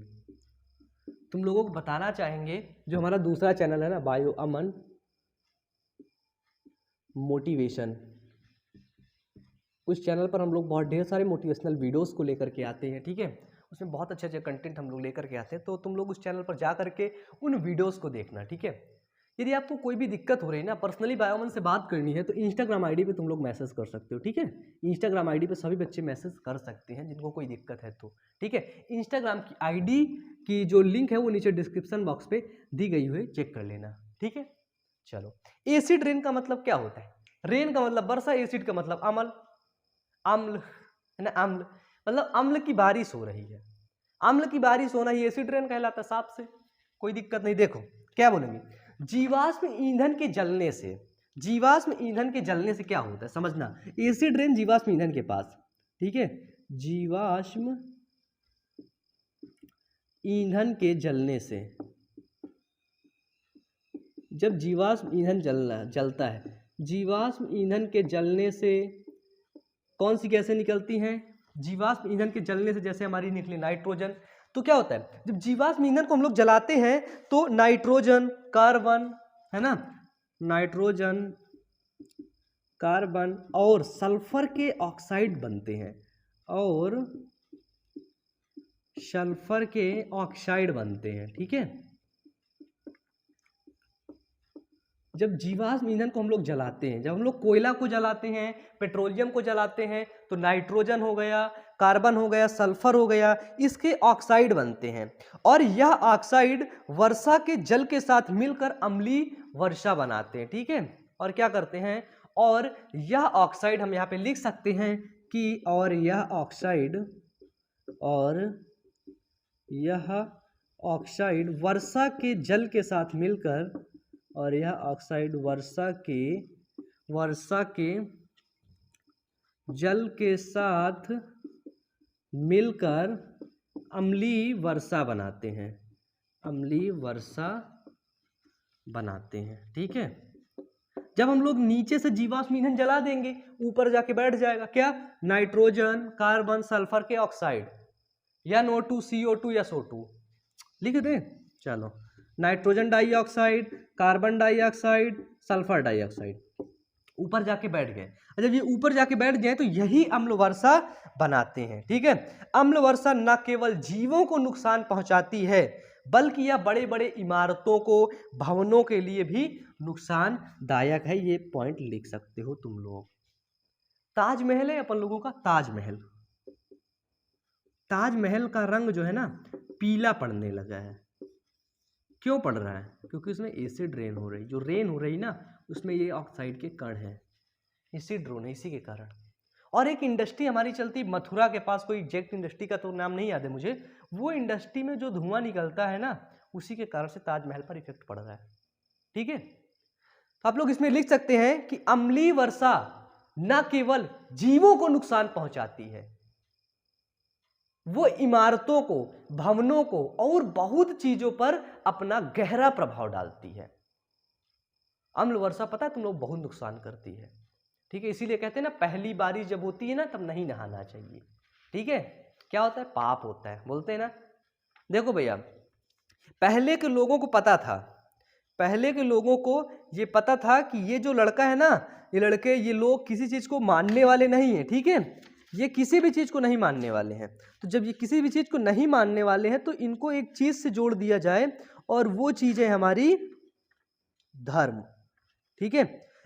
तुम लोगों को बताना चाहेंगे जो हमारा दूसरा चैनल है ना, बायो अमन मोटिवेशन, उस चैनल पर हम लोग बहुत ढेर सारे मोटिवेशनल वीडियोस को लेकर के आते हैं, ठीक है। उसमें बहुत अच्छे अच्छे कंटेंट हम लोग लेकर के आते हैं, तो तुम लोग उस चैनल पर जा करके उन वीडियोस को देखना, ठीक है। यदि आपको कोई भी दिक्कत हो रही है ना, पर्सनली बायोमन से बात करनी है, तो इंस्टाग्राम आईडी पे तुम लोग मैसेज कर सकते हो, ठीक है। इंस्टाग्राम आईडी पे सभी बच्चे मैसेज कर सकते हैं जिनको कोई दिक्कत है तो, ठीक है। इंस्टाग्राम की आईडी की जो लिंक है वो नीचे डिस्क्रिप्शन बॉक्स पे दी गई हुई, चेक कर लेना, ठीक है। चलो, एसिड रेन का मतलब क्या होता है, रेन का मतलब वर्षा, एसिड का मतलब अम्ल, अम्ल है ना, अम्ल मतलब अम्ल की बारिश हो रही है, अम्ल की बारिश होना ही एसिड रेन कहलाता है, साफ से कोई दिक्कत नहीं। देखो क्या बोलेंगे, जीवाश्म ईंधन के जलने से, जीवाश्म ईंधन के जलने से क्या होता है समझना, एसिड रेन जीवाश्म ईंधन के पास, ठीक है, जीवाश्म ईंधन के जलने से, जब जीवाश्म ईंधन जलता है, जीवाश्म ईंधन के जलने से कौन सी गैसें निकलती हैं, जीवाश्म ईंधन के जलने से जैसे हमारी निकली नाइट्रोजन। तो क्या होता है, जब जीवाश्म ईंधन को हम लोग जलाते हैं तो नाइट्रोजन, कार्बन, है ना, नाइट्रोजन, कार्बन और सल्फर के ऑक्साइड बनते हैं, और सल्फर के ऑक्साइड बनते हैं, ठीक है। जब जीवाश्म ईंधन को हम लोग जलाते हैं, जब हम लोग कोयला को जलाते हैं, पेट्रोलियम को जलाते हैं, तो नाइट्रोजन हो गया, कार्बन हो गया, सल्फर हो गया, इसके ऑक्साइड बनते हैं, और यह ऑक्साइड वर्षा के जल के साथ मिलकर अम्लीय वर्षा बनाते हैं, ठीक है। और क्या करते हैं, और यह ऑक्साइड हम यहाँ पे लिख सकते हैं कि, और यह ऑक्साइड वर्षा के जल के साथ मिलकर, और यह ऑक्साइड वर्षा के जल के साथ मिलकर अम्लीय वर्षा बनाते हैं, अम्लीय वर्षा बनाते हैं, ठीक है। जब हम लोग नीचे से जीवाश्म ईंधन जला देंगे ऊपर जाके बैठ जाएगा क्या, नाइट्रोजन, कार्बन, सल्फर के ऑक्साइड, या NO2, CO2 या SO2 लिख दें। चलो, nitrogen dioxide, carbon dioxide, sulphur dioxide ऊपर जाके बैठ गए। जब ये ऊपर जाके बैठ गए तो यही अम्ल वर्षा बनाते हैं। ठीक है, अम्ल वर्षा न केवल जीवों को नुकसान पहुंचाती है बल्कि यह बड़े बड़े इमारतों को, भवनों के लिए भी नुकसानदायक है। ये पॉइंट लिख सकते हो तुम लोग। ताजमहल है अपन लोगों का, ताजमहल, ताजमहल का रंग जो है ना पीला पड़ने लगा है। क्यों पड़ रहा है? क्योंकि उसमें एसिड रेन हो रही, जो रेन हो रही ना उसमें ये ऑक्साइड के कण हैं, एसिड रेन है, इसी के कारण। और एक इंडस्ट्री हमारी चलती मथुरा के पास, कोई एग्जैक्ट इंडस्ट्री का तो नाम नहीं याद है मुझे, वो इंडस्ट्री में जो धुआं निकलता है ना उसी के कारण से ताजमहल पर इफेक्ट पड़ रहा है। ठीक है, तो आप लोग इसमें लिख सकते हैं कि अम्लीय वर्षा न केवल जीवों को नुकसान पहुंचाती है, वो इमारतों को, भवनों को और बहुत चीजों पर अपना गहरा प्रभाव डालती है। अम्ल वर्षा पता है तुम लोग बहुत नुकसान करती है। ठीक है, इसीलिए कहते हैं ना पहली बारिश जब होती है ना तब नहीं नहाना चाहिए। ठीक है, क्या होता है, पाप होता है, बोलते हैं ना। देखो भैया, पहले के लोगों को पता था, पहले के लोगों को ये पता था कि ये जो लड़का है ना, ये लड़के, ये लोग किसी चीज को मानने वाले नहीं है। ठीक है, ये किसी भी चीज को नहीं मानने वाले हैं। तो जब ये किसी भी चीज को नहीं मानने वाले हैं तो इनको एक चीज से जोड़ दिया जाए और वो चीज है हमारी धर्म। ठीक है,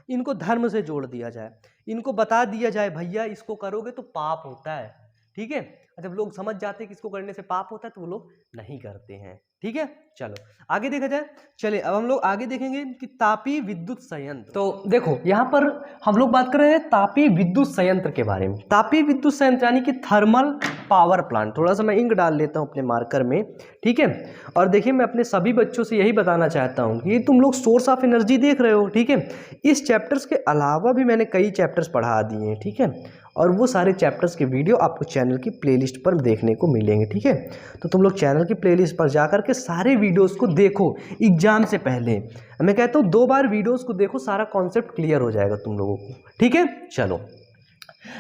इनको धर्म से जोड़ दिया जाए, इनको बता दिया जाए भैया इसको करोगे तो पाप होता है। ठीक है, जब लोग समझ जाते हैं कि इसको करने से पाप होता है तो वो लोग नहीं करते हैं। ठीक है, चलो आगे देखा जाए। चलिए अब हम लोग आगे देखेंगे कि तापीय विद्युत संयंत्र। तो देखो यहाँ पर हम लोग बात कर रहे हैं तापीय विद्युत संयंत्र के बारे में। तापीय विद्युत संयंत्र यानी कि थर्मल पावर प्लांट। थोड़ा सा मैं इंक डाल लेता हूँ अपने मार्कर में। ठीक है, और देखिए मैं अपने सभी बच्चों से यही बताना चाहता हूँ कि तुम लोग सोर्स ऑफ एनर्जी देख रहे हो। ठीक है, इस चैप्टर्स के अलावा भी मैंने कई चैप्टर्स पढ़ा दिए हैं। ठीक है, और वो सारे चैप्टर्स के वीडियो आपको चैनल की प्लेलिस्ट पर देखने को मिलेंगे। ठीक है, तो तुम लोग चैनल की प्लेलिस्ट पर जाकर के सारे वीडियोस को देखो एग्जाम से पहले। मैं कहता हूँ 2 बार वीडियोस को देखो, सारा कॉन्सेप्ट क्लियर हो जाएगा तुम लोगों को। ठीक है, चलो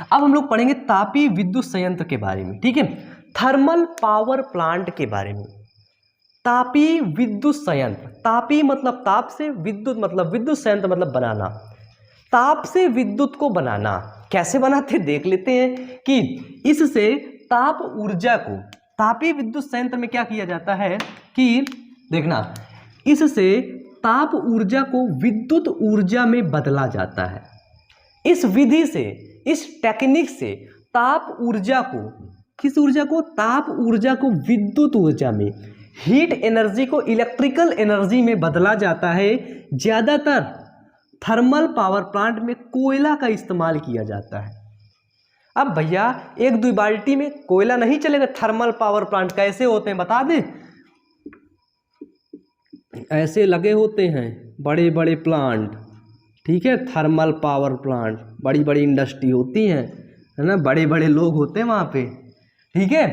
अब हम लोग पढ़ेंगे तापीय विद्युत संयंत्र के बारे में। ठीक है, थर्मल पावर प्लांट के बारे में। तापीय विद्युत संयंत्र, तापीय मतलब ताप से, विद्युत मतलब विद्युत संयंत्र मतलब बनाना। ताप से विद्युत को बनाना कैसे बनाते देख लेते हैं कि इससे ताप ऊर्जा को, तापीय विद्युत संयंत्र में क्या किया जाता है कि देखना, इससे ताप ऊर्जा को विद्युत ऊर्जा में बदला जाता है। इस विधि से, इस टेक्निक से ताप ऊर्जा को, किस ऊर्जा को, ताप ऊर्जा को विद्युत ऊर्जा में, हीट एनर्जी को इलेक्ट्रिकल एनर्जी में बदला जाता है। ज्यादातर थर्मल पावर प्लांट में कोयला का इस्तेमाल किया जाता है। अब भैया 1-2 बाल्टी में कोयला नहीं चलेगा। थर्मल पावर प्लांट कैसे होते हैं बता दें, ऐसे लगे होते हैं बड़े बड़े प्लांट। ठीक है, थर्मल पावर प्लांट, बड़ी बड़ी इंडस्ट्री होती है ना, बड़े बड़े लोग होते हैं वहाँ पे। ठीक है,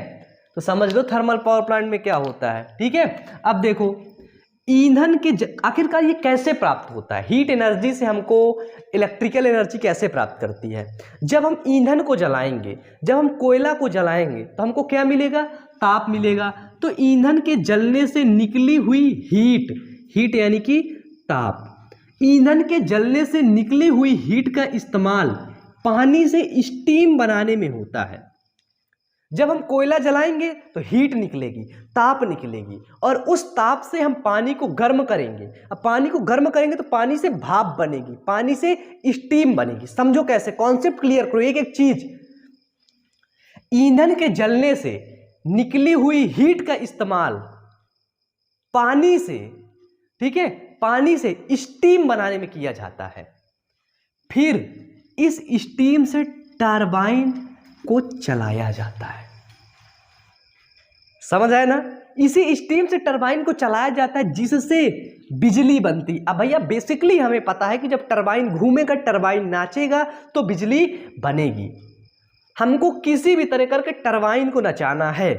तो समझ लो थर्मल पावर प्लांट में क्या होता है। ठीक है, अब देखो ईंधन के आखिरकार ये कैसे प्राप्त होता है, हीट एनर्जी से हमको इलेक्ट्रिकल एनर्जी कैसे प्राप्त करती है। जब हम ईंधन को जलाएंगे, जब हम कोयला को जलाएंगे तो हमको क्या मिलेगा, ताप मिलेगा। तो ईंधन के जलने से निकली हुई हीट, हीट यानी कि ताप, ईंधन के जलने से निकली हुई हीट का इस्तेमाल पानी से स्टीम बनाने में होता है। जब हम कोयला जलाएंगे तो हीट निकलेगी, ताप निकलेगी, और उस ताप से हम पानी को गर्म करेंगे। अब पानी को गर्म करेंगे तो पानी से भाप बनेगी, पानी से स्टीम बनेगी। समझो कैसे, कॉन्सेप्ट क्लियर करो एक एक चीज। ईंधन के जलने से निकली हुई हीट का इस्तेमाल पानी से, ठीक है, पानी से स्टीम बनाने में किया जाता है। फिर इस स्टीम से टरबाइन को चलाया जाता है। समझ आया ना, इसी स्टीम से टरबाइन को चलाया जाता है जिससे बिजली बनती। अब भैया बेसिकली हमें पता है कि जब टरबाइन घूमेगा, टरबाइन नाचेगा तो बिजली बनेगी। हमको किसी भी तरह करके टरबाइन को नचाना है।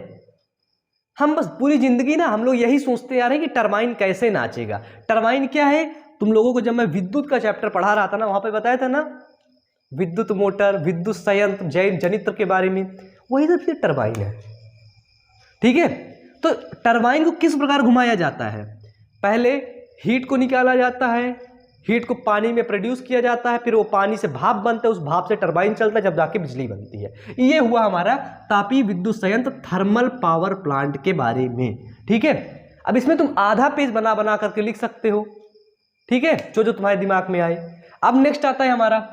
हम बस पूरी जिंदगी ना हम लोग यही सोचते आ रहे हैं कि टरबाइन कैसे नाचेगा। टरबाइन क्या है, तुम लोगों को जब मैं विद्युत का चैप्टर पढ़ा रहा था ना, वहां पे बताया था ना विद्युत मोटर, विद्युत संयंत्र, जैव जनित्र के बारे में, वही सब फिर टरबाइन है। ठीक है, तो टरबाइन को किस प्रकार घुमाया जाता है? पहले हीट को निकाला जाता है, हीट को पानी में प्रोड्यूस किया जाता है, फिर वो पानी से भाप बनता है, उस भाप से टरबाइन चलता है, जब जाके बिजली बनती है। ये हुआ हमारा तापीय विद्युत संयंत्र थर्मल पावर प्लांट के बारे में। ठीक है, अब इसमें तुम आधा पेज बना बना करके लिख सकते हो। ठीक है, जो तुम्हारे दिमाग में आए। अब नेक्स्ट आता है हमारा,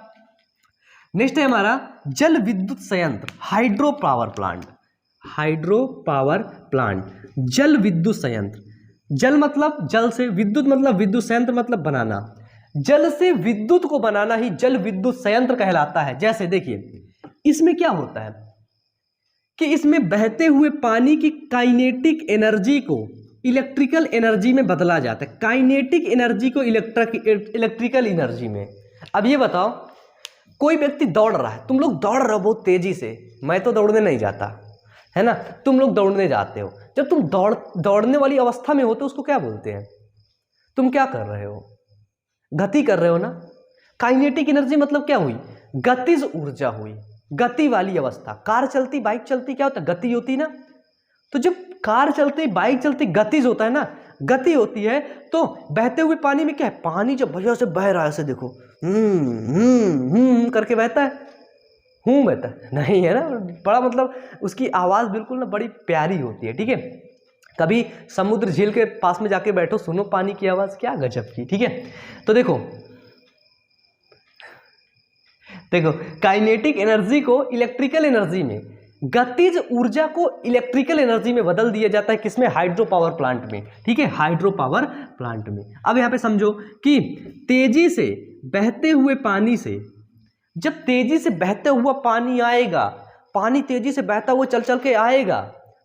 नेक्स्ट है हमारा जल विद्युत संयंत्र, hydro power plant. Hydro power plant, जल विद्युत संयंत्र। जल मतलब जल से, विद्युत मतलब विद्युत, संयंत्र मतलब बनाना। जल से विद्युत को बनाना ही जल विद्युत संयंत्र कहलाता है। जैसे देखिए इसमें क्या होता है कि इसमें बहते हुए पानी की काइनेटिक एनर्जी को इलेक्ट्रिकल एनर्जी में बदला जाता है। काइनेटिक एनर्जी को इलेक्ट्रिकल एनर्जी में। अब ये बताओ, कोई व्यक्ति दौड़ रहा है, तुम लोग दौड़ रहे हो बहुत तेजी से, मैं तो दौड़ने नहीं जाता है ना, तुम लोग दौड़ने जाते हो। जब तुम दौड़ने वाली अवस्था में होते हो उसको क्या बोलते हैं? तुम क्या कर रहे हो? गति कर रहे हो ना। काइनेटिक एनर्जी मतलब क्या हुई? गतिज ऊर्जा हुई, गति वाली अवस्था। कार चलती, बाइक चलती, क्या होता है? गति होती ना। तो जब कार चलती, बाइक चलती, गतिज होता है ना, गति होती है। तो बहते हुए पानी में क्या है? पानी जब भैया से बह रहा है, ऐसे देखो करके बहता है, बहता है नहीं है ना, बड़ा मतलब उसकी आवाज बिल्कुल ना बड़ी प्यारी होती है। ठीक है, कभी समुद्र झील के पास में जाके बैठो, सुनो पानी की आवाज, क्या गजब की। ठीक है, तो देखो काइनेटिक एनर्जी को इलेक्ट्रिकल एनर्जी में, गतिज ऊर्जा को इलेक्ट्रिकल एनर्जी में बदल दिया जाता है। किसमें? हाइड्रो पावर प्लांट में। ठीक है, हाइड्रो पावर प्लांट में। अब यहां पे समझो कि तेजी से बहते हुए पानी से, जब तेजी से बहता हुआ पानी आएगा, पानी तेजी से बहता हुआ चल चल के आएगा,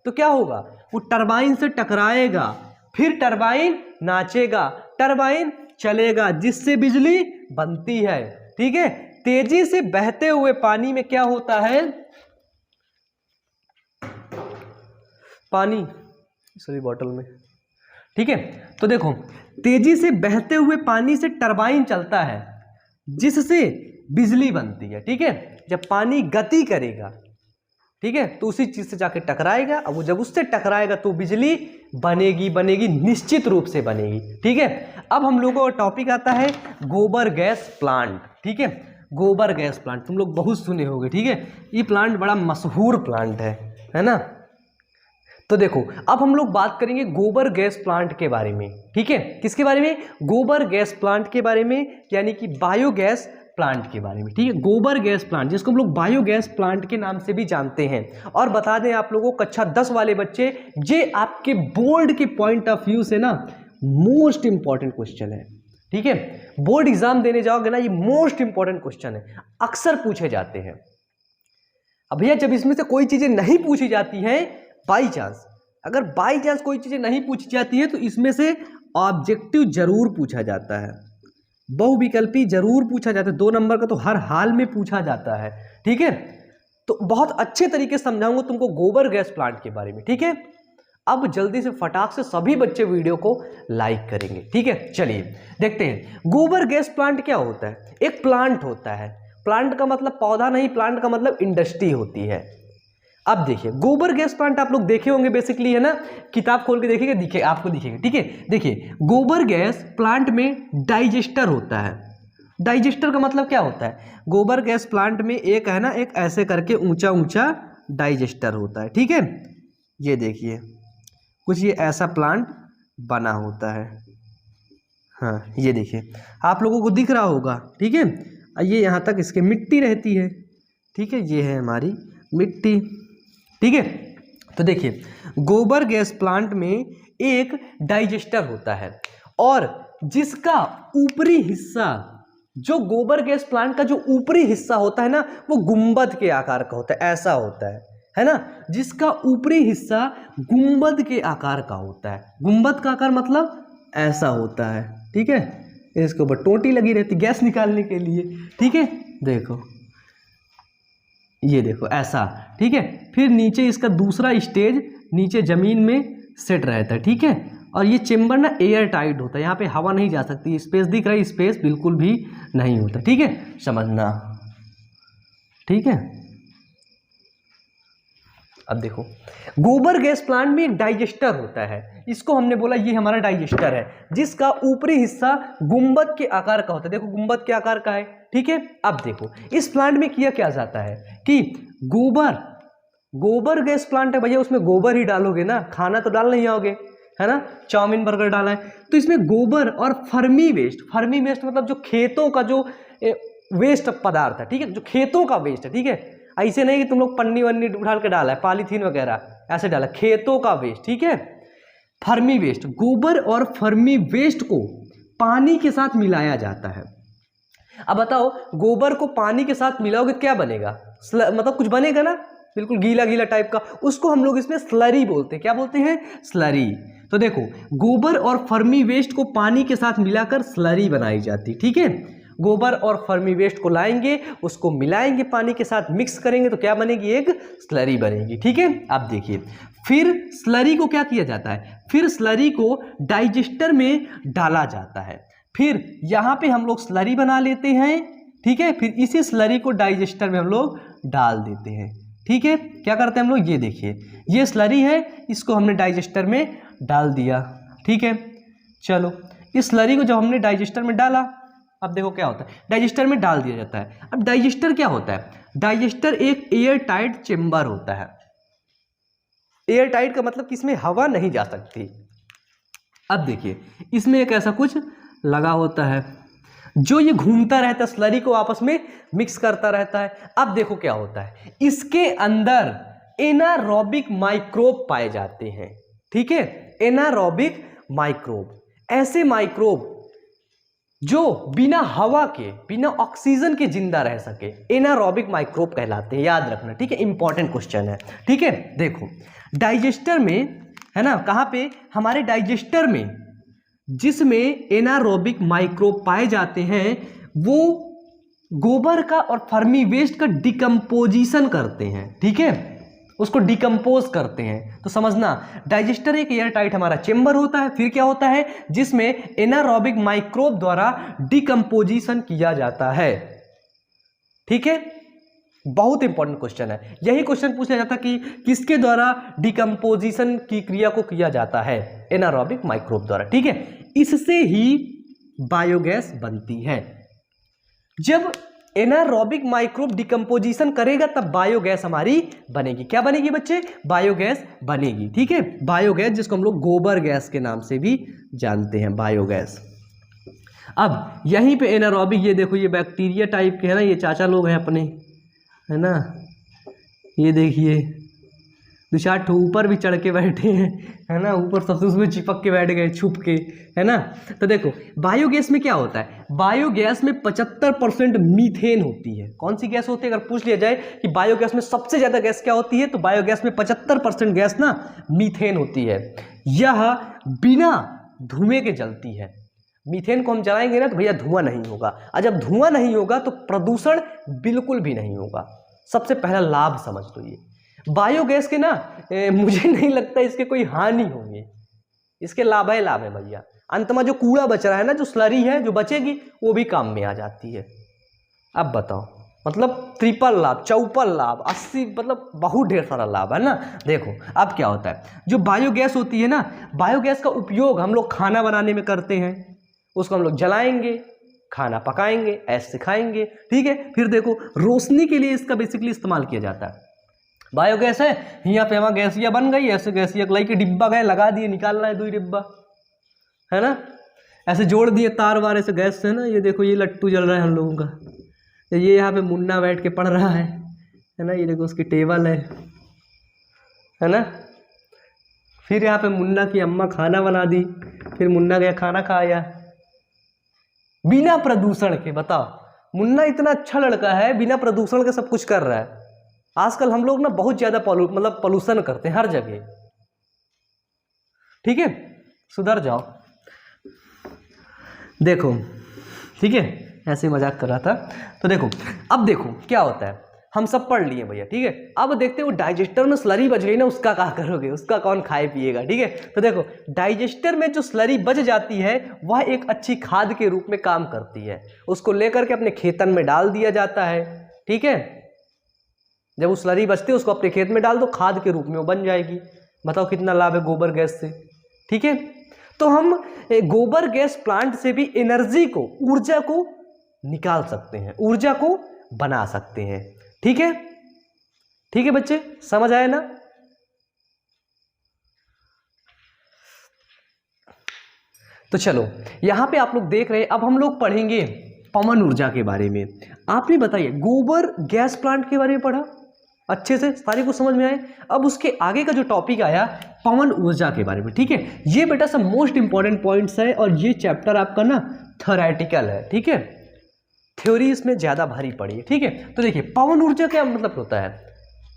तो क्या होगा? वो टरबाइन से टकराएगा, फिर टरबाइन नाचेगा, टरबाइन चलेगा, जिससे बिजली बनती है। ठीक है, तेजी से बहते हुए पानी में क्या होता है? पानी सॉरी बॉटल में। ठीक है, तो देखो तेजी से बहते हुए पानी से टरबाइन चलता है, जिससे बिजली बनती है। ठीक है, जब पानी गति करेगा, ठीक है, तो उसी चीज से जाके टकराएगा, और वो जब उससे टकराएगा तो बिजली बनेगी, निश्चित रूप से बनेगी। ठीक है, अब हम लोगों का टॉपिक आता है गोबर गैस प्लांट। ठीक है, गोबर गैस प्लांट तुम लोग बहुत सुने होंगे। ठीक है, ये प्लांट बड़ा मशहूर प्लांट है ना। तो देखो अब हम लोग बात करेंगे गोबर गैस प्लांट के बारे में। ठीक है, किसके बारे में? गोबर गैस प्लांट के बारे में, यानी कि बायोगैस प्लांट के बारे में। ठीक है, गोबर गैस प्लांट, जिसको हम लोग बायोगैस प्लांट के नाम से भी जानते हैं। और बता दें आप लोगों को, कक्षा 10 वाले बच्चे, ये आपके बोर्ड के पॉइंट ऑफ व्यू से ना मोस्ट इंपॉर्टेंट क्वेश्चन है। ठीक है, बोर्ड एग्जाम देने जाओगे ना, ये मोस्ट इंपॉर्टेंट क्वेश्चन है, अक्सर पूछे जाते हैं। अब भैया जब इसमें से कोई चीजें नहीं पूछी जाती हैं, बाई चांस, अगर बाई चांस कोई चीजें नहीं पूछी जाती है, तो इसमें से ऑब्जेक्टिव जरूर पूछा जाता है, बहुविकल्पी जरूर पूछा जाता है, 2 नंबर का तो हर हाल में पूछा जाता है। ठीक है, तो बहुत अच्छे तरीके से समझाऊंगा तुमको गोबर गैस प्लांट के बारे में। ठीक है, अब जल्दी से फटाक से सभी बच्चे वीडियो को लाइक करेंगे। ठीक है, चलिए देखते हैं गोबर गैस प्लांट क्या होता है। एक प्लांट होता है, प्लांट का मतलब पौधा नहीं, प्लांट का मतलब इंडस्ट्री होती है। अब देखिए गोबर गैस प्लांट आप लोग देखे होंगे बेसिकली, है ना, किताब खोल के देखेंगे, आपको दिखेगा। ठीक है, देखिए गोबर गैस प्लांट में डाइजेस्टर होता है। डाइजेस्टर का मतलब क्या होता है? गोबर गैस प्लांट में एक है ना, एक ऐसे करके ऊंचा ऊंचा डाइजेस्टर होता है। ठीक है, ये देखिए कुछ ये ऐसा प्लांट बना होता है। हाँ ये देखिए आप लोगों को दिख रहा होगा। ठीक है, ये यहाँ तक इसके मिट्टी रहती है। ठीक है, ये है हमारी मिट्टी। ठीक है, तो देखिए गोबर गैस प्लांट में एक डाइजेस्टर होता है, और जिसका ऊपरी हिस्सा, जो गोबर गैस प्लांट का जो ऊपरी हिस्सा होता है ना, वो गुंबद के आकार का होता है, ऐसा होता है ना, जिसका ऊपरी हिस्सा गुंबद के आकार का होता है। गुंबद का आकार मतलब ऐसा होता है। ठीक है, इसके ऊपर टोटी लगी रहती गैस निकालने के लिए। ठीक है, देखो ये देखो ऐसा। ठीक है, फिर नीचे इसका दूसरा स्टेज नीचे जमीन में सेट रहता है। ठीक है, और ये चेम्बर ना एयर टाइट होता है, यहाँ पे हवा नहीं जा सकती, स्पेस दिख रहा है, स्पेस बिल्कुल भी नहीं होता। ठीक है, समझना। ठीक है, अब देखो गोबर गैस प्लांट में एक डाइजेस्टर होता है, इसको हमने बोला ये हमारा डाइजेस्टर है, जिसका ऊपरी हिस्सा गुंबद के आकार का होता है। देखो गुंबद के आकार का है। ठीक है, अब देखो इस प्लांट में किया क्या जाता है कि गोबर गैस प्लांट है भैया, उसमें गोबर ही डालोगे ना, खाना तो डाल नहीं आओगे, है ना, चाउमीन बर्गर डाला है तो इसमें गोबर और फर्मी वेस्ट मतलब जो खेतों का जो वेस्ट पदार्थ है, ठीक है, जो खेतों का वेस्ट है। ठीक है, ऐसे नहीं कि तुम लोग पन्नी वन्नी उठाल के डाला है, पॉलीथीन वगैरह ऐसे डाला, खेतों का वेस्ट। ठीक है, फर्मी वेस्ट, गोबर और फर्मी वेस्ट को पानी के साथ मिलाया जाता है। अब बताओ गोबर को पानी के साथ मिलाओगे क्या बनेगा? मतलब कुछ बनेगा ना, बिल्कुल गीला गीला टाइप का, उसको हम लोग इसमें स्लरी बोलते हैं। क्या बोलते हैं? स्लरी। तो देखो गोबर और फर्मी वेस्ट को पानी के साथ मिलाकर स्लरी बनाई जाती। ठीक है, गोबर और फर्मी वेस्ट को लाएंगे, उसको मिलाएंगे, पानी के साथ मिक्स करेंगे तो क्या बनेगी? एक स्लरी बनेगी। ठीक है, अब देखिए फिर स्लरी को क्या किया जाता है? फिर स्लरी को डाइजेस्टर में डाला जाता है। फिर यहाँ पे हम लोग स्लरी बना लेते हैं। ठीक है, फिर इसी स्लरी को डाइजेस्टर में हम लोग डाल देते हैं। ठीक है, क्या करते हैं हम लोग? ये देखिए ये स्लरी है, इसको हमने डाइजेस्टर में डाल दिया। ठीक है, चलो इस स्लरी को जब हमने डाइजेस्टर में डाला, अब देखो क्या होता है, डाइजेस्टर में डाल दिया जाता है। अब डाइजेस्टर क्या होता है? डाइजेस्टर एक एयर टाइट चेम्बर होता है। एयर टाइट का मतलब कि इसमें हवा नहीं जा सकती। अब देखिए इसमें एक ऐसा कुछ लगा होता है जो ये घूमता रहता है, स्लरी को आपस में मिक्स करता रहता है। अब देखो क्या होता है, इसके अंदर एनारोबिक माइक्रोब पाए जाते हैं। ठीक है, एनारोबिक माइक्रोब, ऐसे माइक्रोब जो बिना हवा के, बिना ऑक्सीजन के जिंदा रह सके, एनारोबिक माइक्रोब कहलाते हैं। याद रखना, ठीक है, इंपॉर्टेंट क्वेश्चन है। ठीक है, देखो डाइजेस्टर में है ना, कहाँ पे? हमारे डाइजेस्टर में जिसमें एनारोबिक माइक्रोब पाए जाते हैं वो गोबर का और फर्मी वेस्ट का डिकम्पोजिशन करते हैं। ठीक है, उसको डिकम्पोज करते हैं। तो समझना डाइजेस्टर एक एयर टाइट हमारा चेम्बर होता है। फिर क्या होता है? जिसमें एनारोबिक माइक्रोब द्वारा डिकम्पोजिशन किया जाता है। ठीक है, बहुत इंपॉर्टेंट क्वेश्चन है। यही क्वेश्चन पूछा जाता कि किसके द्वारा डिकम्पोजिशन की क्रिया को किया जाता है? एनारोबिक माइक्रोब द्वारा। ठीक है, इससे ही बायोगैस बनती है। जब एनारोबिक माइक्रोब डिकम्पोजिशन करेगा तब बायोगैस हमारी बनेगी। क्या बनेगी बच्चे? बायोगैस बनेगी। ठीक है, बायोगैस जिसको हम लोग गोबर गैस के नाम से भी जानते हैं, बायोगैस। अब यहीं पे एनारोबिक, ये देखो ये बैक्टीरिया टाइप के है ना, ये चाचा लोग हैं अपने, है ना, ये देखिए दो चार ठो ऊपर भी चढ़ के बैठे हैं, है ना, ऊपर सबसे उसमें चिपक के बैठ गए छुप के, है ना। तो देखो बायोगैस में क्या होता है? बायोगैस में 75% मीथेन होती है। कौन सी गैस होती है? अगर पूछ लिया जाए कि बायोगैस में सबसे ज़्यादा गैस क्या होती है, तो बायोगैस में 75% गैस ना मीथेन होती है। यह बिना धुएं के जलती है। मीथेन को हम जलाएंगे ना तो भैया धुआं नहीं होगा, और जब धुआं नहीं होगा तो प्रदूषण बिल्कुल भी नहीं होगा। सबसे पहला लाभ समझ लो ये बायोगैस के ना, मुझे नहीं लगता इसके कोई हानि होंगे, इसके लाभ है, लाभ है भैया। अंत में जो कूड़ा बच रहा है ना, जो स्लरी है जो बचेगी, वो भी काम में आ जाती है। अब बताओ, मतलब ट्रिपल लाभ, चौपल लाभ, 80, मतलब बहुत ढेर सारा लाभ है ना। देखो अब क्या होता है, जो बायोगैस होती है ना, बायोगैस का उपयोग हम लोग खाना बनाने में करते हैं। उसको हम लोग जलाएंगे, खाना पकाएंगे, ऐसे खाएंगे। ठीक है, फिर देखो रोशनी के लिए इसका बेसिकली इस्तेमाल किया जाता है। बायोगैस है, यहाँ पे हमारा गैसिया बन गई, ऐसे गैसिया लाई के डिब्बा गए लगा दिए, निकालना है 2 डिब्बा, है ना, ऐसे जोड़ दिए तार वार ऐसे गैस से ना। ये देखो ये लट्टू जल रहा है हम लोगों का, ये यहाँ पे मुन्ना बैठ के पढ़ रहा है ना, ये देखो उसकी टेबल है ना। फिर यहाँ पे मुन्ना की अम्मा खाना बना दी, फिर मुन्ना गया खाना खाया बिना प्रदूषण के। बताओ, मुन्ना इतना अच्छा लड़का है, बिना प्रदूषण के सब कुछ कर रहा है। आजकल हम लोग ना बहुत ज्यादा पोल्यूशन करते हैं हर जगह। ठीक है, सुधर जाओ। देखो ठीक है, ऐसे मजाक कर रहा था। तो देखो अब देखो क्या होता है, हम सब पढ़ लिए भैया, ठीक है। अब देखते हो डाइजेस्टर में स्लरी बच गई ना, उसका क्या करोगे, उसका कौन खाए पिएगा, ठीक है। तो देखो डाइजेस्टर में जो स्लरी बच जाती है वह एक अच्छी खाद के रूप में काम करती है, उसको लेकर के अपने खेतन में डाल दिया जाता है, ठीक है। जब वो स्लरी बचती है उसको अपने खेत में डाल दो, खाद के रूप में वो बन जाएगी। बताओ कितना लाभ है गोबर गैस से, ठीक है। तो हम गोबर गैस प्लांट से भी एनर्जी को, ऊर्जा को निकाल सकते हैं, ऊर्जा को बना सकते हैं, ठीक है। ठीक है बच्चे, समझ आए ना। तो चलो यहां पे आप लोग देख रहे हैं, अब हम लोग पढ़ेंगे पवन ऊर्जा के बारे में। आपने बताइए गोबर गैस प्लांट के बारे में पढ़ा अच्छे से, सारी कुछ समझ में आए। अब उसके आगे का जो टॉपिक आया पवन ऊर्जा के बारे में, ठीक है। ये बेटा सब मोस्ट इंपॉर्टेंट पॉइंट्स है और ये चैप्टर आपका ना थ्योरेटिकल है, ठीक है। थ्योरी इसमें ज्यादा भारी पड़ी है, ठीक है। तो देखिए पवन ऊर्जा क्या मतलब होता है,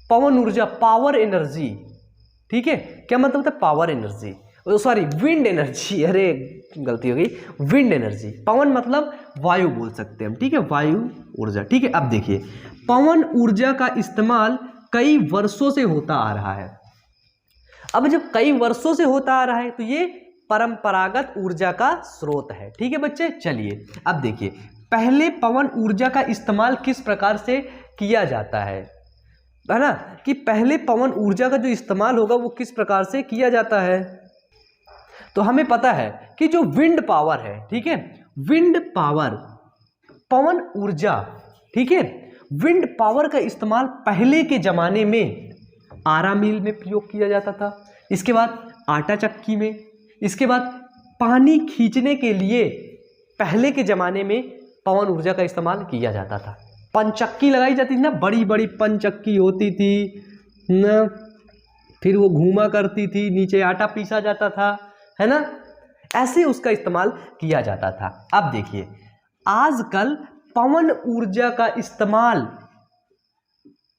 पवन ऊर्जा पावर एनर्जी, ठीक है। क्या मतलब होता है power energy, sorry wind energy, अरे गलती हो गई, विंड एनर्जी। पवन मतलब वायु बोल सकते हैं हम, ठीक है, वायु ऊर्जा, ठीक है। अब देखिए पवन ऊर्जा का इस्तेमाल कई वर्षों से होता आ रहा है। अब जब कई वर्षों से होता आ रहा है तो ये परंपरागत ऊर्जा का स्रोत है, ठीक है बच्चे। चलिए अब देखिए पहले पवन ऊर्जा का इस्तेमाल किस प्रकार से किया जाता है ना, कि पहले पवन ऊर्जा का जो इस्तेमाल होगा वो किस प्रकार से किया जाता है। तो हमें पता है कि जो विंड पावर है, ठीक है, विंड पावर, पवन ऊर्जा, ठीक है, विंड पावर का इस्तेमाल पहले के जमाने में आरा मिल में प्रयोग किया जाता था, इसके बाद आटा चक्की में, इसके बाद पानी खींचने के लिए पहले के जमाने में पवन ऊर्जा का इस्तेमाल किया जाता था। पंचक्की लगाई जाती थी ना, बड़ी बड़ी पंचक्की होती थी ना, फिर वो घूमा करती थी, नीचे आटा पीसा जाता था, है ना, ऐसे उसका इस्तेमाल किया जाता था। अब देखिए आजकल पवन ऊर्जा का इस्तेमाल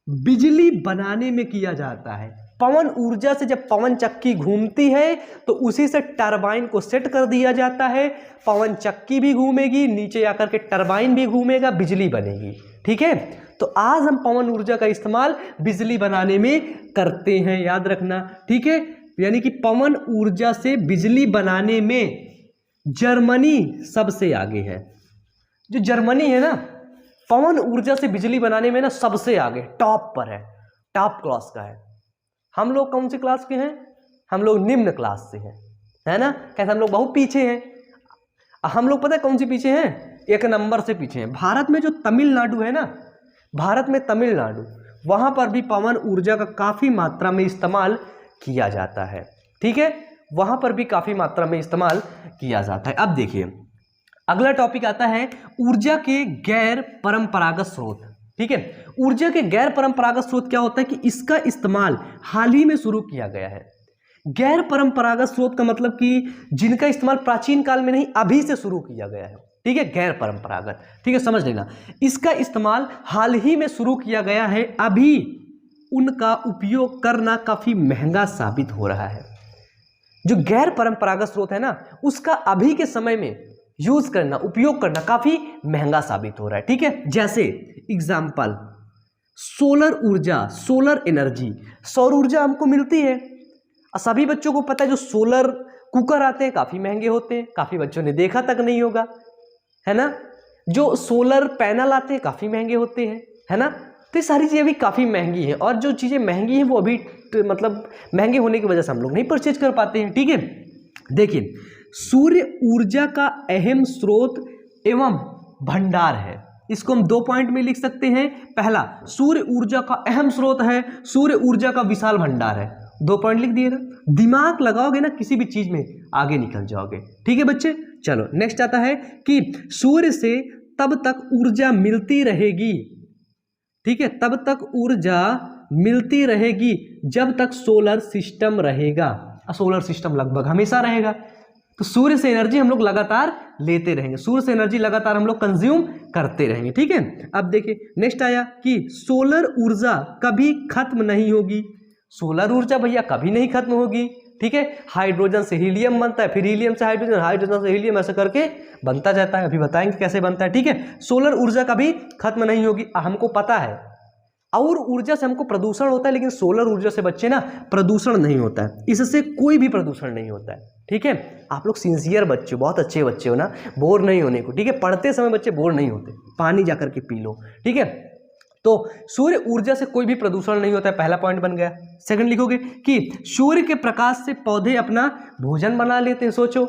बिजली बनाने में किया जाता है। पवन ऊर्जा से जब पवन चक्की घूमती है तो उसी से टरबाइन को सेट कर दिया जाता है, पवन चक्की भी घूमेगी, नीचे आकर के टरबाइन भी घूमेगा, बिजली बनेगी, ठीक है। तो आज हम पवन ऊर्जा का इस्तेमाल बिजली बनाने में करते हैं, याद रखना, ठीक है। यानी कि पवन ऊर्जा से बिजली बनाने में जर्मनी सबसे आगे है। जो जर्मनी है ना पवन ऊर्जा से बिजली बनाने में ना सबसे आगे, टॉप पर है, टॉप क्लास का है। हम लोग कौन सी क्लास के हैं, हम लोग निम्न क्लास से हैं, है ना। कैसे हम लोग बहुत पीछे हैं, हम लोग पता है कौन सी पीछे हैं, एक नंबर से पीछे हैं। भारत में जो तमिलनाडु है ना, भारत में तमिलनाडु, वहां पर भी पवन ऊर्जा का काफी मात्रा में इस्तेमाल किया जाता है, ठीक है, वहां पर भी काफी मात्रा में इस्तेमाल किया जाता है। अब देखिए अगला टॉपिक आता है ऊर्जा के गैर परंपरागत स्रोत, ठीक है। ऊर्जा के गैर परंपरागत स्रोत क्या होता है कि इसका इस्तेमाल हाल ही में शुरू किया गया है। गैर परंपरागत स्रोत का मतलब कि जिनका इस्तेमाल प्राचीन काल में नहीं अभी से शुरू किया गया है, ठीक है, गैर परंपरागत, ठीक है, समझ लेना। इसका इस्तेमाल हाल ही में शुरू किया गया है, अभी उनका उपयोग करना काफी महंगा साबित हो रहा है। जो गैर परंपरागत स्रोत है ना उसका अभी के समय में यूज करना, उपयोग करना काफी महंगा साबित हो रहा है, ठीक है। जैसे एग्जाम्पल सोलर ऊर्जा, सोलर एनर्जी, सौर ऊर्जा हमको मिलती है। सभी बच्चों को पता है जो सोलर कुकर आते हैं काफी महंगे होते हैं, काफी बच्चों ने देखा तक नहीं होगा, है ना। जो सोलर पैनल आते हैं काफी महंगे होते हैं, है ना। तो ये सारी चीजें भी काफी महंगी हैं और जो चीजें महंगी हैं वो अभी मतलब महंगे होने की वजह से हम लोग नहीं परचेज कर पाते हैं, ठीक है। देखिए सूर्य ऊर्जा का अहम स्रोत एवं भंडार है, इसको हम 2 पॉइंट में लिख सकते हैं। पहला सूर्य ऊर्जा का अहम स्रोत है, सूर्य ऊर्जा का विशाल भंडार है, 2 पॉइंट लिख दिए ना। दिमाग लगाओगे ना किसी भी चीज में आगे निकल जाओगे, ठीक है बच्चे। चलो नेक्स्ट आता है कि सूर्य से तब तक ऊर्जा मिलती रहेगी, ठीक है, तब तक ऊर्जा मिलती रहेगी जब तक सोलर सिस्टम रहेगा। सोलर सिस्टम लगभग हमेशा रहेगा, तो सूर्य से एनर्जी हम लोग लगातार लेते रहेंगे, सूर्य से एनर्जी लगातार हम लोग कंज्यूम करते रहेंगे, ठीक है। अब देखिए नेक्स्ट आया कि सोलर ऊर्जा कभी खत्म नहीं होगी। सोलर ऊर्जा भैया कभी नहीं खत्म होगी, ठीक है। हाइड्रोजन से हीलियम बनता है, फिर हीलियम से हाइड्रोजन, हाइड्रोजन से हीलियम, ऐसे करके बनता जाता है, अभी बताएंगे कैसे बनता है, ठीक है। सोलर ऊर्जा कभी खत्म नहीं होगी। हमको पता है और ऊर्जा से हमको प्रदूषण होता है, लेकिन सोलर ऊर्जा से बच्चे ना प्रदूषण नहीं होता है, इससे कोई भी प्रदूषण नहीं होता है। ठीक है, आप लोग सिंसियर बच्चे, बहुत अच्छे बच्चे हो ना, बोर नहीं होने को। ठीक है, पढ़ते समय बच्चे बोर नहीं होते, पानी जाकर के पी लो। ठीक है, तो सूर्य ऊर्जा से कोई भी प्रदूषण नहीं होता है, पहला पॉइंट बन गया। सेकंड लिखोगे कि सूर्य के प्रकाश से पौधे अपना भोजन बना लेते हैं। सोचो,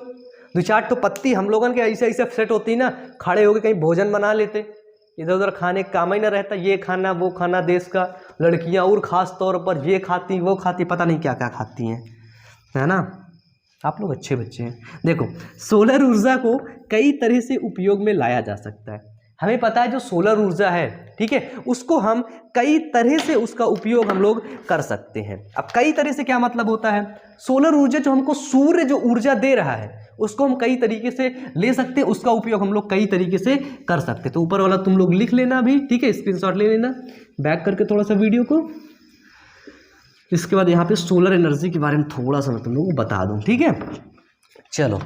2-4 तो पत्ती हम लोगों के ऐसे ऐसे सेट होती है ना, खड़े होकर कहीं भोजन बना लेते, इधर उधर खाने का काम ही ना रहता, ये खाना वो खाना, देश का लड़कियां और ख़ास तौर पर ये खाती वो खाती, पता नहीं क्या क्या खाती हैं, है ना। आप लोग अच्छे बच्चे हैं। देखो, सोलर ऊर्जा को कई तरह से उपयोग में लाया जा सकता है। हमें पता है जो सोलर ऊर्जा है, ठीक है, उसको हम कई तरह से उसका उपयोग हम लोग कर सकते हैं। अब कई तरह से क्या मतलब होता है, सोलर ऊर्जा जो हमको सूर्य जो ऊर्जा दे रहा है उसको हम कई तरीके से ले सकते हैं, उसका उपयोग हम लोग कई तरीके से कर सकते हैं। तो ऊपर वाला तुम लोग लिख लेना अभी, ठीक है, स्क्रीनशॉट ले लेना बैक करके थोड़ा सा वीडियो को। इसके बाद यहाँ पे सोलर एनर्जी के बारे में थोड़ा सा मैं तुम लोगों को बता दूँ। ठीक है, चलो,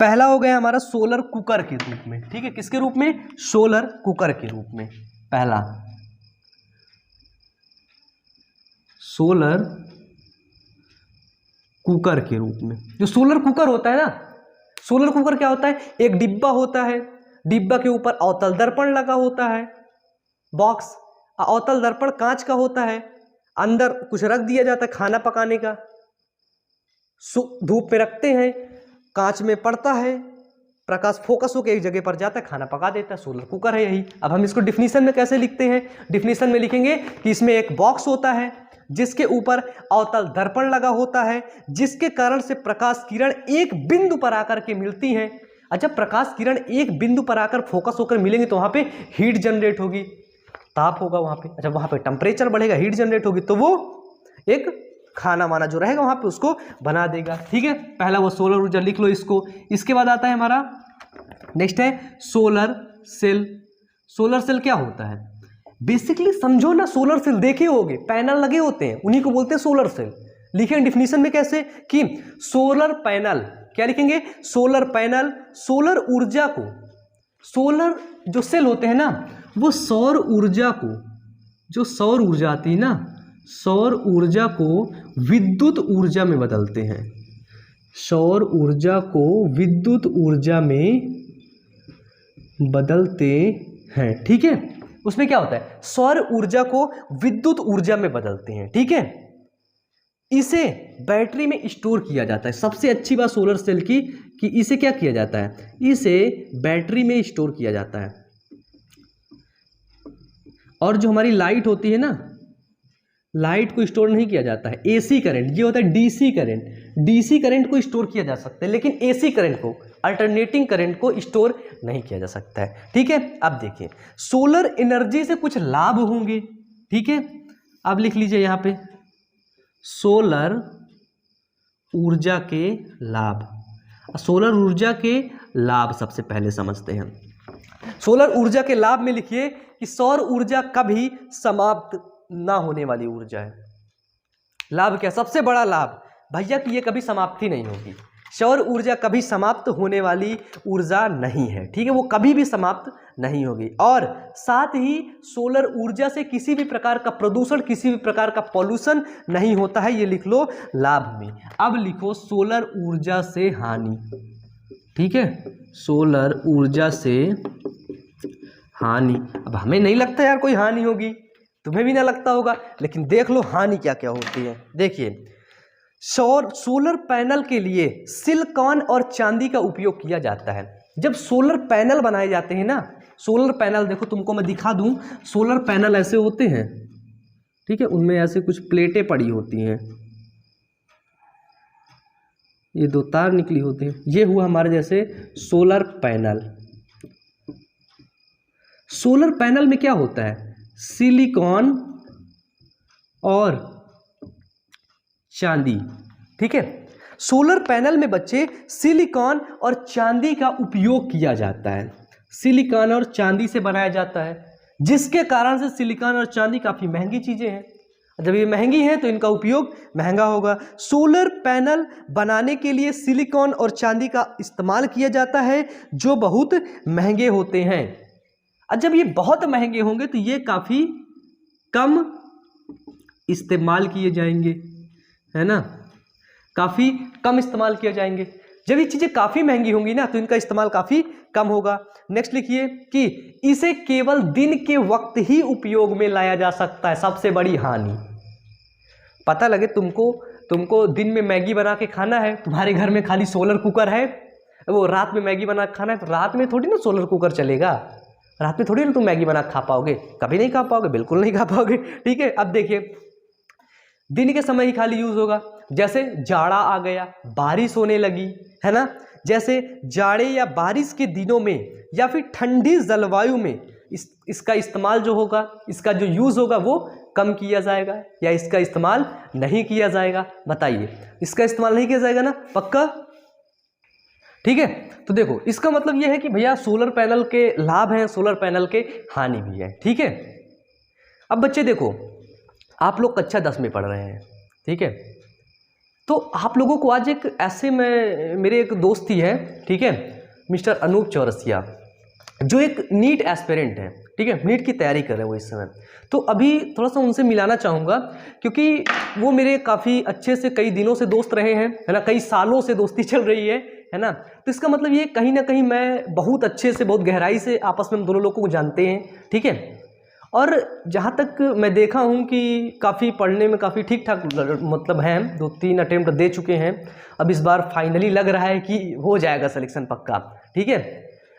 पहला हो गया हमारा सोलर कुकर के रूप में। ठीक है, किसके रूप में, सोलर कुकर के रूप में। पहला सोलर कुकर के रूप में। जो सोलर कुकर होता है ना, सोलर कुकर क्या होता है, एक डिब्बा होता है, डिब्बा के ऊपर अवतल दर्पण लगा होता है, बॉक्स, अवतल दर्पण कांच का होता है, अंदर कुछ रख दिया जाता है खाना पकाने का, धूप पे रखते हैं, कांच में पड़ता है, प्रकाश फोकस होकर एक जगह पर जाता है, खाना पका देता है, सोलर कुकर है यही। अब हम इसको डिफिनीशन में कैसे लिखते हैं, डिफिनीशन में लिखेंगे कि इसमें एक बॉक्स होता है जिसके ऊपर अवतल दर्पण लगा होता है, जिसके कारण से प्रकाश किरण एक बिंदु पर आकर के मिलती हैं। अच्छा, प्रकाश किरण एक बिंदु पर आकर फोकस होकर मिलेंगे तो वहां पे हीट जनरेट होगी, ताप होगा वहां पे। अच्छा, वहां पे टेम्परेचर बढ़ेगा, हीट जनरेट होगी, तो वो एक खाना वाना जो रहेगा वहां पे उसको बना देगा। ठीक है, पहला वो सोलर ऊर्जा, लिख लो इसको। इसके बाद आता है हमारा नेक्स्ट है सोलर सेल। सोलर सेल क्या होता है, बेसिकली समझो ना, सोलर सेल देखे होगे, पैनल लगे होते हैं, उन्हीं को बोलते हैं सोलर सेल। लिखेंगे डिफिनीशन में कैसे कि सोलर पैनल, क्या लिखेंगे, सोलर पैनल सोलर ऊर्जा को, सोलर जो सेल होते हैं ना वो सौर ऊर्जा को, जो सौर ऊर्जा आती है ना, सौर ऊर्जा को विद्युत ऊर्जा में बदलते हैं, सौर ऊर्जा को विद्युत ऊर्जा में बदलते हैं। ठीक है, उसमें क्या होता है, सौर ऊर्जा को विद्युत ऊर्जा में बदलते हैं। ठीक है, इसे बैटरी में स्टोर किया जाता है। सबसे अच्छी बात सोलर सेल की कि इसे क्या किया जाता है, इसे बैटरी में स्टोर किया जाता है। और जो हमारी लाइट होती है ना, लाइट को स्टोर नहीं किया जाता है, एसी करंट, ये होता है डीसी करंट, डीसी करंट को स्टोर किया जा सकता है, लेकिन एसी करंट को, अल्टरनेटिंग करंट को स्टोर नहीं किया जा सकता है। ठीक है, अब देखिए सोलर एनर्जी से कुछ लाभ होंगे। ठीक है, अब लिख लीजिए यहाँ पे सोलर ऊर्जा के लाभ। सोलर ऊर्जा के लाभ सबसे पहले समझते हैं। सोलर ऊर्जा के लाभ में लिखिए कि सौर ऊर्जा कभी समाप्त ना होने वाली ऊर्जा है। लाभ क्या, सबसे बड़ा लाभ भैया कि ये कभी समाप्ति नहीं होगी। सौर ऊर्जा कभी समाप्त होने वाली ऊर्जा नहीं है। ठीक है, वो कभी भी समाप्त नहीं होगी। और साथ ही सोलर ऊर्जा से किसी भी प्रकार का प्रदूषण, किसी भी प्रकार का पॉल्यूशन नहीं होता है, ये लिख लो लाभ में। अब लिखो सोलर ऊर्जा से हानि। ठीक है, सोलर ऊर्जा से हानि। अब हमें नहीं लगता यार कोई हानि होगी, तुम्हें भी ना लगता होगा, लेकिन देख लो हानि क्या क्या होती है। देखिए, सोलर पैनल के लिए सिलिकॉन और चांदी का उपयोग किया जाता है। जब सोलर पैनल बनाए जाते हैं ना, सोलर पैनल देखो तुमको मैं दिखा दूं, सोलर पैनल ऐसे होते हैं। ठीक है, उनमें ऐसे कुछ प्लेटें पड़ी होती हैं, ये 2 तार निकली होती हैं, ये हुआ हमारे जैसे सोलर पैनल। सोलर पैनल में क्या होता है, सिलिकॉन और चांदी। ठीक है, सोलर पैनल में बच्चे सिलिकॉन और चांदी का उपयोग किया जाता है, सिलिकॉन और चांदी से बनाया जाता है, जिसके कारण से सिलिकॉन और चांदी काफ़ी महंगी चीज़ें हैं। जब ये महंगी हैं तो इनका उपयोग महंगा होगा। सोलर पैनल बनाने के लिए सिलिकॉन और चांदी का इस्तेमाल किया जाता है, जो बहुत महंगे होते हैं। और जब ये बहुत महंगे होंगे तो ये काफ़ी कम इस्तेमाल किए जाएंगे, है ना, काफ़ी कम इस्तेमाल किए जाएंगे। जब ये चीज़ें काफ़ी महंगी होंगी ना तो इनका इस्तेमाल काफ़ी कम होगा। नेक्स्ट लिखिए कि इसे केवल दिन के वक्त ही उपयोग में लाया जा सकता है, सबसे बड़ी हानि। पता लगे तुमको दिन में मैगी बना के खाना है, तुम्हारे घर में खाली सोलर कुकर है, वो रात में मैगी बना के खाना है, तो रात में थोड़ी ना सोलर कुकर चलेगा, रात में थोड़ी ना तुम मैगी बना खा पाओगे, कभी नहीं खा पाओगे, बिल्कुल नहीं खा पाओगे। ठीक है, अब देखिए दिन के समय ही खाली यूज होगा। जैसे जाड़ा आ गया, बारिश होने लगी, है ना, जैसे जाड़े या बारिश के दिनों में या फिर ठंडी जलवायु में इसका इस्तेमाल जो होगा, इसका जो यूज होगा वो कम किया जाएगा या इसका इस्तेमाल नहीं किया जाएगा। बताइए, इसका इस्तेमाल नहीं किया जाएगा ना, पक्का? ठीक है, तो देखो इसका मतलब यह है कि भैया सोलर पैनल के लाभ हैं, सोलर पैनल के हानि भी है। ठीक है, अब बच्चे देखो, आप लोग कक्षा 10 में पढ़ रहे हैं, ठीक है, तो आप लोगों को आज एक ऐसे में मेरे एक दोस्त ही है, ठीक है, मिस्टर अनूप चौरसिया, जो एक नीट एस्पिरेंट है, ठीक है, नीट की तैयारी कर रहे हैं वो इस समय। तो अभी थोड़ा सा उनसे मिलाना चाहूँगा, क्योंकि वो मेरे काफ़ी अच्छे से कई दिनों से दोस्त रहे हैं, है ना, कई सालों से दोस्ती चल रही है ना। तो इसका मतलब ये कहीं ना कहीं मैं बहुत अच्छे से, बहुत गहराई से आपस में हम दोनों लोगों को जानते हैं, ठीक है। और जहाँ तक मैं देखा हूँ कि काफ़ी पढ़ने में काफ़ी ठीक ठाक मतलब हैं, 2-3 अटेम्प्ट दे चुके हैं। अब इस बार फाइनली लग रहा है कि हो जाएगा सिलेक्शन पक्का, ठीक है।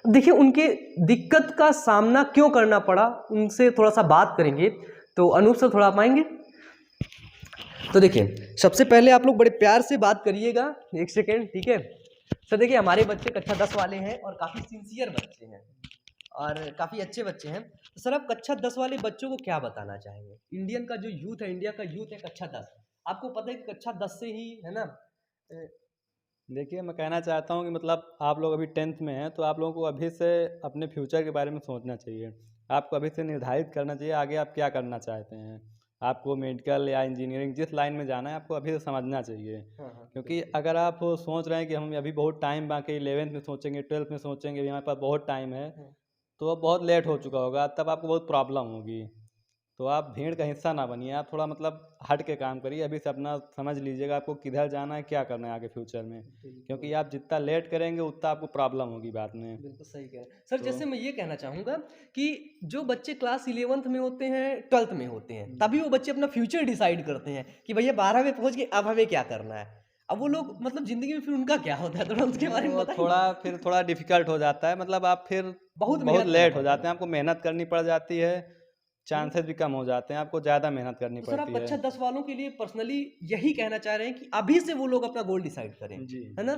अब देखिए उनके दिक्कत का सामना क्यों करना पड़ा, उनसे थोड़ा सा बात करेंगे। तो अनूप सर थोड़ा आप आएंगे? तो देखिए सबसे पहले आप लोग बड़े प्यार से बात करिएगा, एक सेकेंड, ठीक है। सर देखिए हमारे बच्चे कक्षा 10 वाले हैं और काफ़ी सिंसियर बच्चे हैं और काफ़ी अच्छे बच्चे हैं। तो सर आप कक्षा 10 वाले बच्चों को क्या बताना चाहेंगे? इंडियन का जो यूथ है, इंडिया का यूथ है कक्षा 10, आपको पता है कि कक्षा 10 से ही, है ना। देखिए मैं कहना चाहता हूँ कि मतलब आप लोग अभी 10th में हैं, तो आप लोगों को अभी से अपने फ्यूचर के बारे में सोचना चाहिए। आपको अभी से निर्धारित करना चाहिए आगे आप क्या करना चाहते हैं। आपको मेडिकल या इंजीनियरिंग जिस लाइन में जाना है आपको अभी से समझना चाहिए। क्योंकि अगर आप सोच रहे हैं कि हम अभी बहुत टाइम बाकी 11th में सोचेंगे, 12th में सोचेंगे, हमारे पास बहुत टाइम है, तो अब बहुत लेट हो चुका होगा, तब आपको बहुत प्रॉब्लम होगी। तो आप भीड़ का हिस्सा ना बनिए, आप थोड़ा मतलब हट के काम करिए। अभी से अपना समझ लीजिएगा आपको किधर जाना है, क्या करना है आगे फ्यूचर में, क्योंकि आप जितना लेट करेंगे उतना आपको प्रॉब्लम होगी बाद में। बिल्कुल सही कह रहे हैं सर। जैसे मैं ये कहना चाहूँगा कि जो बच्चे क्लास 11th में होते हैं, 12th में होते हैं, तभी वो बच्चे अपना फ्यूचर डिसाइड करते हैं कि भैया 12 में पहुँच के अब हमें क्या करना है। अब वो लोग मतलब जिंदगी में फिर उनका क्या होता है, थोड़ा उसके बारे में बताइए। फिर थोड़ा डिफिकल्ट हो जाता है, मतलब आप फिर बहुत बहुत लेट हो जाते हैं, आपको मेहनत करनी पड़ जाती है, चांसेस भी कम हो जाते हैं, आपको ज़्यादा मेहनत करनी तो सर आप पड़ती कक्षा है। 10 वालों के लिए पर्सनली यही कहना चाह रहे हैं कि अभी से वो लोग अपना गोल डिसाइड करें, जी है ना,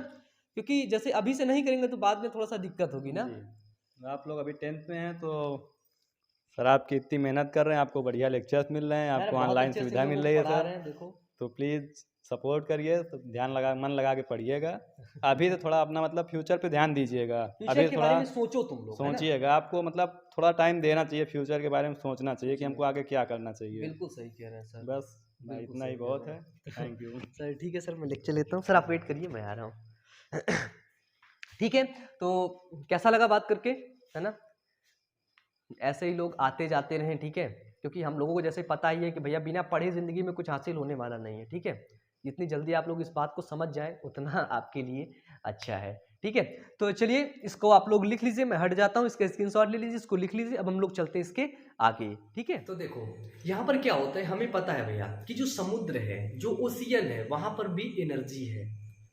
क्योंकि जैसे अभी से नहीं करेंगे तो बाद में थोड़ा सा दिक्कत होगी ना। जी, आप लोग अभी 10th में हैं, तो सर आपकी इतनी मेहनत कर रहे हैं, आपको बढ़िया लेक्चर्स मिल रहे हैं, आपको ऑनलाइन सुविधा मिल रही है सर, देखो तो प्लीज़ सपोर्ट करिए, तो ध्यान लगा, मन लगा के पढ़िएगा। अभी से थोड़ा अपना मतलब फ्यूचर पे ध्यान दीजिएगा, फ्यूचर अभी के थोड़ा बारे में सोचो तुम लोग, है ना? सोचिएगा, आपको मतलब थोड़ा टाइम देना चाहिए, फ्यूचर के बारे में सोचना चाहिए कि हमको आगे क्या करना चाहिए। बिल्कुल सही कह रहे हैं सर। बस भाई इतना ही बहुत है, थैंक यू। सर ठीक है सर, मैं लेक्चर लेता हूँ, सर आप वेट करिए, मैं आ रहा हूँ। ठीक है, तो कैसा लगा बात करके, है ना? ऐसे ही लोग आते जाते रहें, ठीक है, क्योंकि हम लोगों को जैसे पता ही है कि भैया बिना पढ़े ज़िंदगी में कुछ हासिल होने वाला नहीं है, ठीक है। जितनी जल्दी आप लोग इस बात को समझ जाएं उतना आपके लिए अच्छा है, ठीक है। तो चलिए इसको आप लोग लिख लीजिए, मैं हट जाता हूँ, इसका स्क्रीनशॉट ले लीजिए, इसको लिख लीजिए। अब हम लोग चलते हैं इसके आगे, ठीक है। तो देखो यहाँ पर क्या होता है, हमें पता है भैया कि जो समुद्र है, जो ओशियन है, वहाँ पर भी एनर्जी है,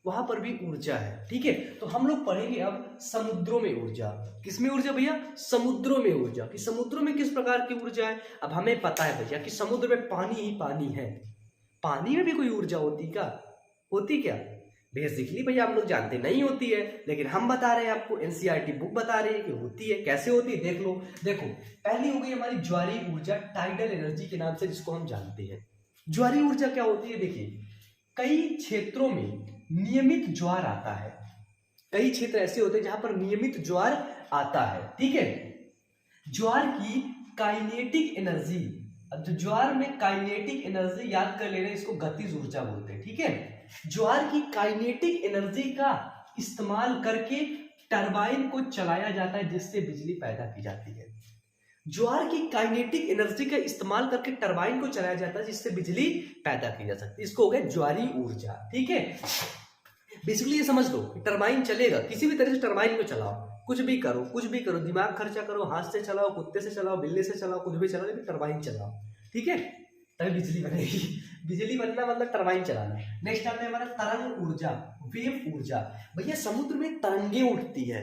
वहां पर भी ऊर्जा है, ठीक है। तो हम लोग पढ़ेंगे अब समुद्रों में ऊर्जा। किसमें ऊर्जा भैया? समुद्रों में ऊर्जा। कि समुद्रों में किस प्रकार की ऊर्जा है। अब हमें पता है भैया कि समुद्र में पानी ही पानी है, पानी में भी कोई ऊर्जा होती क्या? होती क्या? बेसिकली भैया हम लोग जानते नहीं होती है, लेकिन हम बता रहे हैं आपको, एनसीईआरटी बुक बता रही है कि होती है। कैसे होती है देख लो। देखो पहली हो गई हमारी ज्वारीय ऊर्जा, टाइडल एनर्जी के नाम से जिसको हम जानते हैं। ज्वारीय ऊर्जा क्या होती है? देखिए कई क्षेत्रों में नियमित ज्वार आता है, कई क्षेत्र ऐसे होते हैं जहां पर नियमित ज्वार आता है, ठीक है। ज्वार की काइनेटिक एनर्जी, अब जो ज्वार में काइनेटिक एनर्जी याद कर ले रहे हैं, इसको गतिज ऊर्जा बोलते हैं, ठीक है। ज्वार की काइनेटिक एनर्जी का इस्तेमाल करके टरबाइन को चलाया जाता है, जिससे बिजली पैदा की जाती है। ज्वार की काइनेटिक एनर्जी का इस्तेमाल करके टरबाइन को चलाया जाता है जिससे बिजली पैदा की जा सकती है। इसको हो गया ज्वारी ऊर्जा। ठीक है, बेसिकली ये समझ लो टरबाइन चलेगा, किसी भी तरह से टरबाइन को चलाओ, कुछ भी करो, दिमाग खर्चा करो, हाथ से चलाओ, कुत्ते से चलाओ, बिल्ली से चलाओ, कुछ भी चलाओ, लेकिन टरबाइन चलाओ। ठीक है, तभी बिजली बनेगी। बिजली बनना मतलब टरबाइन चलाना। नेक्स्ट आता है हमारा तरंग ऊर्जा, वेव ऊर्जा। भैया समुद्र में तरंगे उठती है,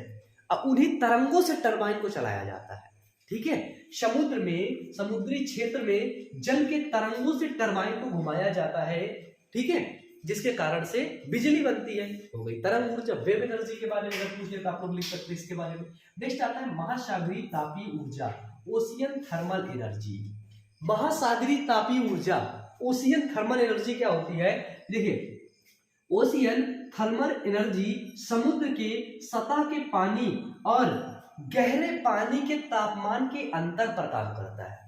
अब उन्हीं तरंगों से टरबाइन को चलाया जाता है। ठीक है, समुद्र में, समुद्री क्षेत्र में जल के तरंगों से टरबाइन को घुमाया जाता है। ठीक है, जिसके कारण से बिजली बनती है। हो गई तरंग ऊर्जा। वेव एनर्जी के बारे में अगर पूछे तो आप लोग लिख सकते हैं इसके बारे में। नेक्स्ट आता है महासागरीय तापीय ऊर्जा, ओशियन थर्मल एनर्जी। महासागरीय तापीय ऊर्जा, ओशियन थर्मल एनर्जी क्या होती है? देखिए, ओशियन थर्मल एनर्जी समुद्र के सतह के पानी और गहरे पानी के तापमान के अंतर पर काम करता है।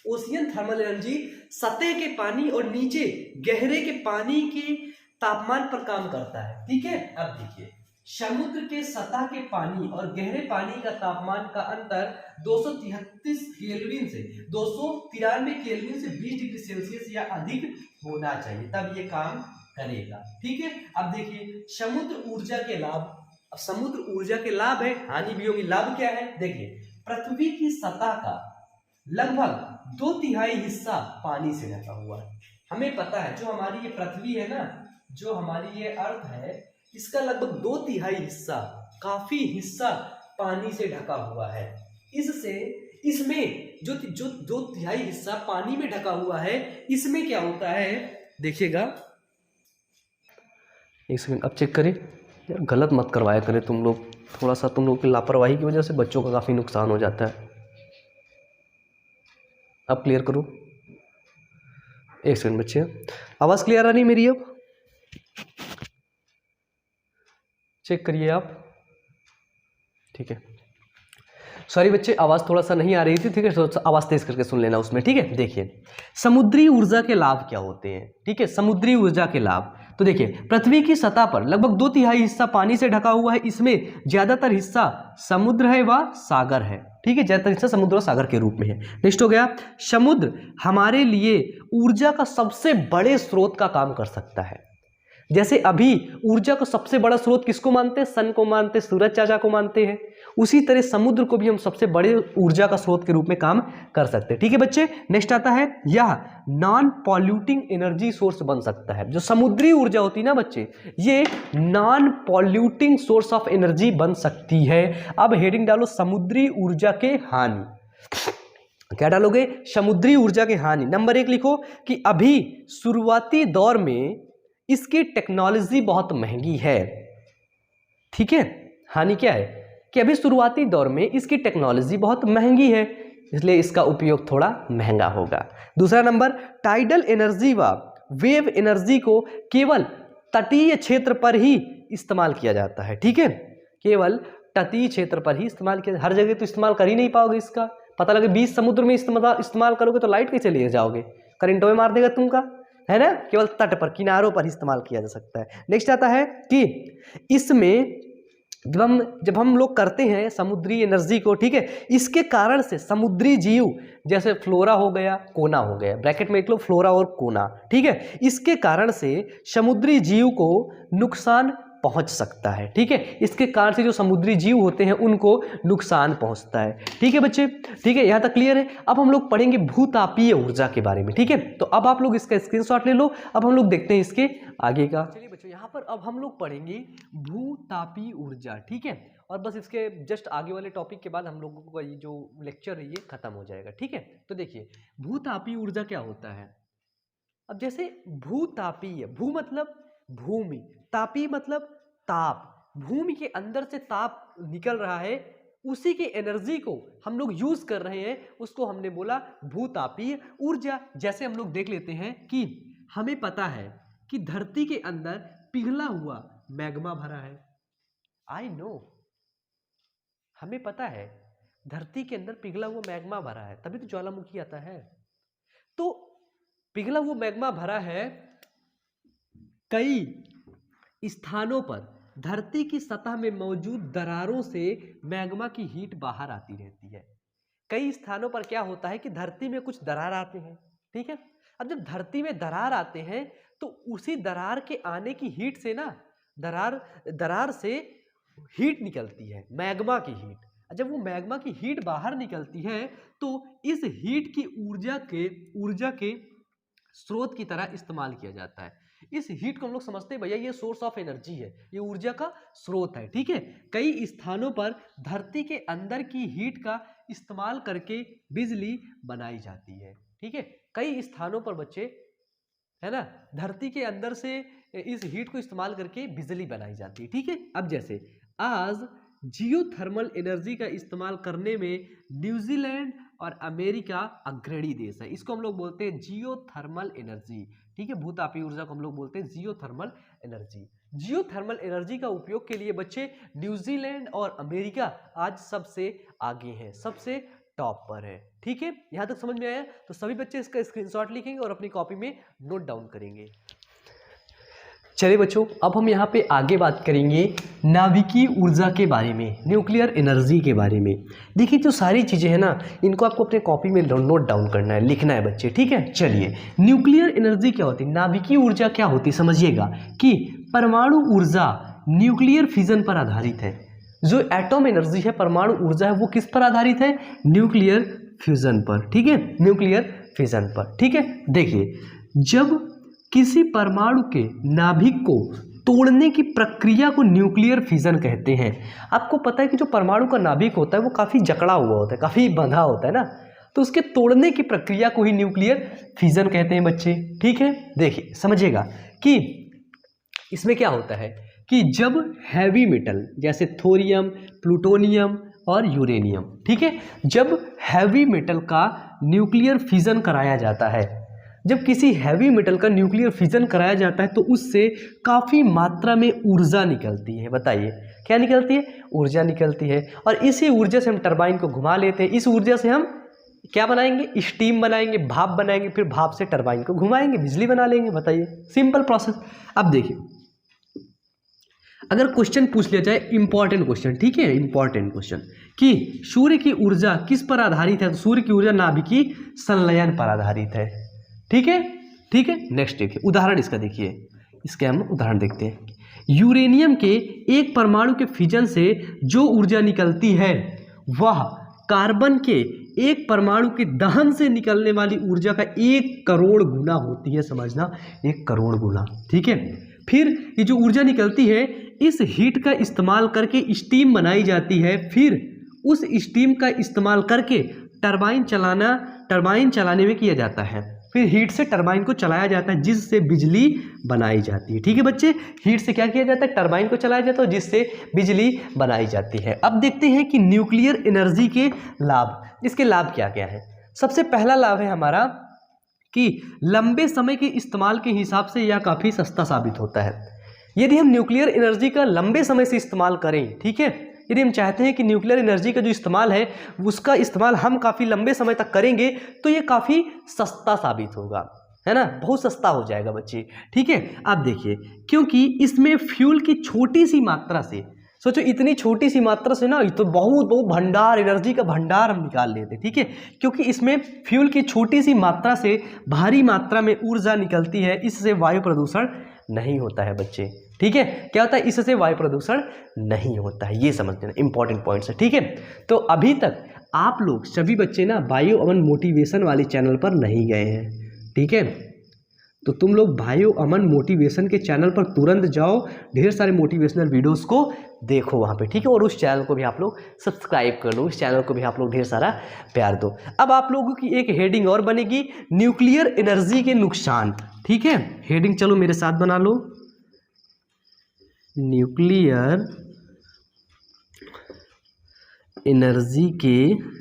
ओशियन थर्मल एनर्जी सतह के पानी और नीचे गहरे के पानी के तापमान पर काम करता है। ठीक है, अब देखिए, समुद्र के सतह के पानी और गहरे पानी का तापमान का अंतर 233 केल्विन से 293 केल्विन से 20 डिग्री सेल्सियस या अधिक होना चाहिए, तब ये काम करेगा। ठीक है, अब देखिए समुद्र ऊर्जा के लाभ। अब समुद्र ऊर्जा के लाभ है, हानि भी होगी। लाभ क्या है? देखिए, पृथ्वी की सतह का लगभग 2/3 हिस्सा पानी से ढका हुआ है। हमें पता है जो हमारी ये पृथ्वी है ना, जो हमारी ये अर्थ है, इसका लगभग 2/3 हिस्सा, काफी हिस्सा पानी से ढका हुआ है। इससे इसमें जो 2/3 हिस्सा पानी में ढका हुआ है, इसमें क्या होता है देखिएगा, एक सेकंड अब चेक करें यार, गलत मत करवाया करें तुम लोग, थोड़ा सा तुम लोग की लापरवाही की वजह से बच्चों का काफ़ी नुकसान हो जाता है। अब क्लियर करो, एक सेकंड बच्चे, आवाज़ क्लियर आ रही मेरी? अब चेक करिए आप। ठीक है, सॉरी बच्चे, आवाज़ थोड़ा सा नहीं आ रही थी। ठीक है, तो आवाज़ तेज करके सुन लेना उसमें। ठीक है, देखिए समुद्री ऊर्जा के लाभ क्या होते हैं। ठीक है, समुद्री ऊर्जा के लाभ, तो देखिए पृथ्वी की सतह पर लगभग 2/3 हिस्सा पानी से ढका हुआ है। इसमें ज्यादातर हिस्सा समुद्र है व सागर है। ठीक है, ज्यादातर हिस्सा समुद्र और सागर के रूप में है। नेक्स्ट हो गया, समुद्र हमारे लिए ऊर्जा का सबसे बड़े स्रोत का काम कर सकता है। जैसे अभी ऊर्जा का सबसे बड़ा स्रोत किसको मानते हैं? सन को मानते हैं, सूरज चाचा को मानते हैं। उसी तरह समुद्र को भी हम सबसे बड़े ऊर्जा का स्रोत के रूप में काम कर सकते हैं। ठीक है बच्चे, नेक्स्ट आता है, यह नॉन पॉल्यूटिंग एनर्जी सोर्स बन सकता है। जो समुद्री ऊर्जा होती है ना बच्चे, ये non polluting source of energy बन सकती है। अब हेडिंग डालो, समुद्री ऊर्जा के हानि। क्या डालोगे? समुद्री ऊर्जा के हानि। नंबर 1 लिखो कि अभी शुरुआती दौर में इसकी टेक्नोलॉजी बहुत महंगी है। ठीक है, हानि क्या है कि अभी शुरुआती दौर में इसकी टेक्नोलॉजी बहुत महंगी है, इसलिए इसका उपयोग थोड़ा महंगा होगा। दूसरा नंबर, टाइडल एनर्जी व वेव एनर्जी को केवल तटीय क्षेत्र पर ही इस्तेमाल किया जाता है। ठीक है, केवल तटीय क्षेत्र पर ही इस्तेमाल किया, हर जगह तो इस्तेमाल कर ही नहीं पाओगे इसका। पता लगे बीच समुद्र में इस्तेमाल करोगे तो लाइट कैसे ले जाओगे? करंट में मार देगा तुमका, है ना। केवल तट पर, किनारों पर इस्तेमाल किया जा सकता है। नेक्स्ट आता है कि इसमें जब हम लोग करते हैं समुद्री एनर्जी को, ठीक है, इसके कारण से समुद्री जीव जैसे फ्लोरा हो गया, कोना हो गया, ब्रैकेट में लिख लो फ्लोरा और कोना। ठीक है, इसके कारण से समुद्री जीव को नुकसान पहुंच सकता है। ठीक है, इसके कारण से जो समुद्री जीव होते हैं उनको नुकसान पहुंचता है। ठीक है बच्चे, ठीक है, यहां तक क्लियर है। अब हम लोग पढ़ेंगे भूतापीय ऊर्जा के बारे में। ठीक है, तो अब आप लोग इसका स्क्रीनशॉट ले लो। अब हम लोग देखते हैं इसके आगे का। चलिए बच्चों, यहाँ पर अब हम लोग पढ़ेंगे भूतापीय ऊर्जा। ठीक है, और बस इसके जस्ट आगे वाले टॉपिक के बाद हम लोगों का ये जो लेक्चर है ये खत्म हो जाएगा। ठीक है, तो देखिए भूतापीय ऊर्जा क्या होता है। अब जैसे भूतापीय, भू मतलब भूमि, तापीय मतलब ताप, भूमि के अंदर से ताप निकल रहा है, उसी की एनर्जी को हम लोग यूज कर रहे हैं, उसको हमने बोला भूतापीय ऊर्जा। जैसे हम लोग देख लेते हैं कि हमें पता है कि धरती के अंदर पिघला हुआ मैग्मा भरा है। आई नो, हमें पता है धरती के अंदर पिघला हुआ मैग्मा भरा है, तभी तो ज्वालामुखी आता है। तो पिघला हुआ मैग्मा भरा है, कई स्थानों पर धरती की सतह में मौजूद दरारों से मैग्मा की हीट बाहर आती रहती है। कई स्थानों पर क्या होता है कि धरती में कुछ दरार आते हैं, ठीक है। अब जब धरती में दरार आते हैं तो उसी दरार के आने की हीट से ना दरार से हीट निकलती है, मैग्मा की हीट। जब वो मैग्मा की हीट बाहर निकलती है तो इस हीट की ऊर्जा के स्रोत की तरह इस्तेमाल किया जाता है। इस हीट को हम लोग समझते हैं भैया ये सोर्स ऑफ एनर्जी है, ये ऊर्जा का स्रोत है, ठीक है। कई स्थानों पर धरती के अंदर की हीट का इस्तेमाल करके बिजली बनाई जाती है, ठीक है। कई स्थानों पर बच्चे, है ना, धरती के अंदर से इस हीट को इस्तेमाल करके बिजली बनाई जाती है, ठीक है। अब जैसे आज जियोथर्मल एनर्जी का इस्तेमाल करने में न्यूजीलैंड और अमेरिका अग्रणी देश है। इसको हम लोग बोलते हैं जियोथर्मल एनर्जी, ठीक है। भूतापीय ऊर्जा को हम लोग बोलते हैं जियोथर्मल एनर्जी। जियोथर्मल एनर्जी का उपयोग के लिए बच्चे न्यूजीलैंड और अमेरिका आज सबसे आगे हैं, सबसे टॉप पर है, ठीक है। यहां तक समझ में आया? तो सभी बच्चे इसका स्क्रीनशॉट लिखेंगे और अपनी कॉपी में नोट डाउन करेंगे। चलिए बच्चों, अब हम यहाँ पे आगे बात करेंगे नाभिकीय ऊर्जा के बारे में, न्यूक्लियर एनर्जी के बारे में। देखिए जो सारी चीज़ें हैं ना, इनको आपको अपने कॉपी में नोट डाउन करना है, लिखना है बच्चे, ठीक है। चलिए, न्यूक्लियर एनर्जी क्या होती है, नाभिकीय ऊर्जा क्या होती है, समझिएगा कि परमाणु ऊर्जा न्यूक्लियर फिजन पर आधारित है। जो एटॉम एनर्जी है, परमाणु ऊर्जा है, वो किस पर आधारित है, न्यूक्लियर फ्यूजन पर, ठीक है, न्यूक्लियर फिजन पर, ठीक है। देखिए, जब किसी परमाणु के नाभिक को तोड़ने की प्रक्रिया को न्यूक्लियर फिजन कहते हैं। आपको पता है कि जो परमाणु का नाभिक होता है वो काफ़ी जकड़ा हुआ होता है, काफ़ी बंधा होता है ना, तो उसके तोड़ने की प्रक्रिया को ही न्यूक्लियर फिजन कहते हैं बच्चे, ठीक है। देखिए समझिएगा कि इसमें क्या होता है कि जब हैवी मेटल जैसे थोरियम, प्लूटोनियम और यूरेनियम, ठीक है, जब हैवी मेटल का न्यूक्लियर फिजन कराया जाता है, जब किसी हैवी मेटल का न्यूक्लियर फिजन कराया जाता है तो उससे काफ़ी मात्रा में ऊर्जा निकलती है। बताइए क्या निकलती है, ऊर्जा निकलती है। और इसी ऊर्जा से हम टरबाइन को घुमा लेते हैं। इस ऊर्जा से हम क्या बनाएंगे, स्टीम बनाएंगे, भाप बनाएंगे, फिर भाप से टरबाइन को घुमाएंगे, बिजली बना लेंगे। बताइए, सिंपल प्रोसेस। अब देखिए, अगर क्वेश्चन पूछ लिया जाए, इंपॉर्टेंट क्वेश्चन, ठीक है, इंपॉर्टेंट क्वेश्चन, कि सूर्य की ऊर्जा किस पर आधारित है, तो सूर्य की ऊर्जा नाभिकीय संलयन पर आधारित है, ठीक है, ठीक है। नेक्स्ट देखिए, उदाहरण इसका देखिए, इसके हम उदाहरण देखते हैं। यूरेनियम के एक परमाणु के फिजन से जो ऊर्जा निकलती है वह कार्बन के एक परमाणु के दहन से निकलने वाली ऊर्जा का 1 करोड़ गुना होती है। समझना, 1 करोड़ गुना, ठीक है। फिर ये जो ऊर्जा निकलती है, इस हीट का इस्तेमाल करके स्टीम बनाई जाती है। फिर उस स्टीम का इस्तेमाल करके टरबाइन चलाने में किया जाता है। फिर हीट से टरबाइन को चलाया जाता है जिससे बिजली बनाई जाती है, ठीक है बच्चे। हीट से क्या किया जाता है, टरबाइन को चलाया जाता है जिससे बिजली बनाई जाती है। अब देखते हैं कि न्यूक्लियर एनर्जी के लाभ, इसके लाभ क्या क्या है। सबसे पहला लाभ है हमारा कि लंबे समय के इस्तेमाल के हिसाब से यह काफ़ी सस्ता साबित होता है। यदि हम न्यूक्लियर एनर्जी का लंबे समय से इस्तेमाल करें, ठीक है, यदि हम चाहते हैं कि न्यूक्लियर एनर्जी का जो इस्तेमाल है उसका इस्तेमाल हम काफ़ी लंबे समय तक करेंगे तो ये काफ़ी सस्ता साबित होगा, है ना, बहुत सस्ता हो जाएगा बच्चे, ठीक है। आप देखिए, क्योंकि इसमें फ्यूल की छोटी सी मात्रा से, सोचो इतनी छोटी सी मात्रा से ना, तो बहुत भंडार, एनर्जी का भंडार हम निकाल लेते हैं, ठीक है। क्योंकि इसमें फ्यूल की छोटी सी मात्रा से भारी मात्रा में ऊर्जा निकलती है, इससे वायु प्रदूषण नहीं होता है बच्चे, ठीक है। क्या होता है, इससे वायु प्रदूषण नहीं होता है, ये समझते हैं, इंपॉर्टेंट पॉइंट्स है, ठीक है। तो अभी तक आप लोग सभी बच्चे ना बायो अमन मोटिवेशन वाले चैनल पर नहीं गए हैं, ठीक है, तो तुम लोग बायो अमन मोटिवेशन के चैनल पर तुरंत जाओ, ढेर सारे मोटिवेशनल वीडियोस को देखो वहाँ पे, ठीक है। और उस चैनल को भी आप लोग सब्सक्राइब कर लो, उस चैनल को भी आप लोग ढेर सारा प्यार दो। अब आप लोगों की एक हेडिंग और बनेगी, न्यूक्लियर एनर्जी के नुकसान, ठीक है। हेडिंग चलो मेरे साथ बना लो, न्यूक्लियर एनर्जी के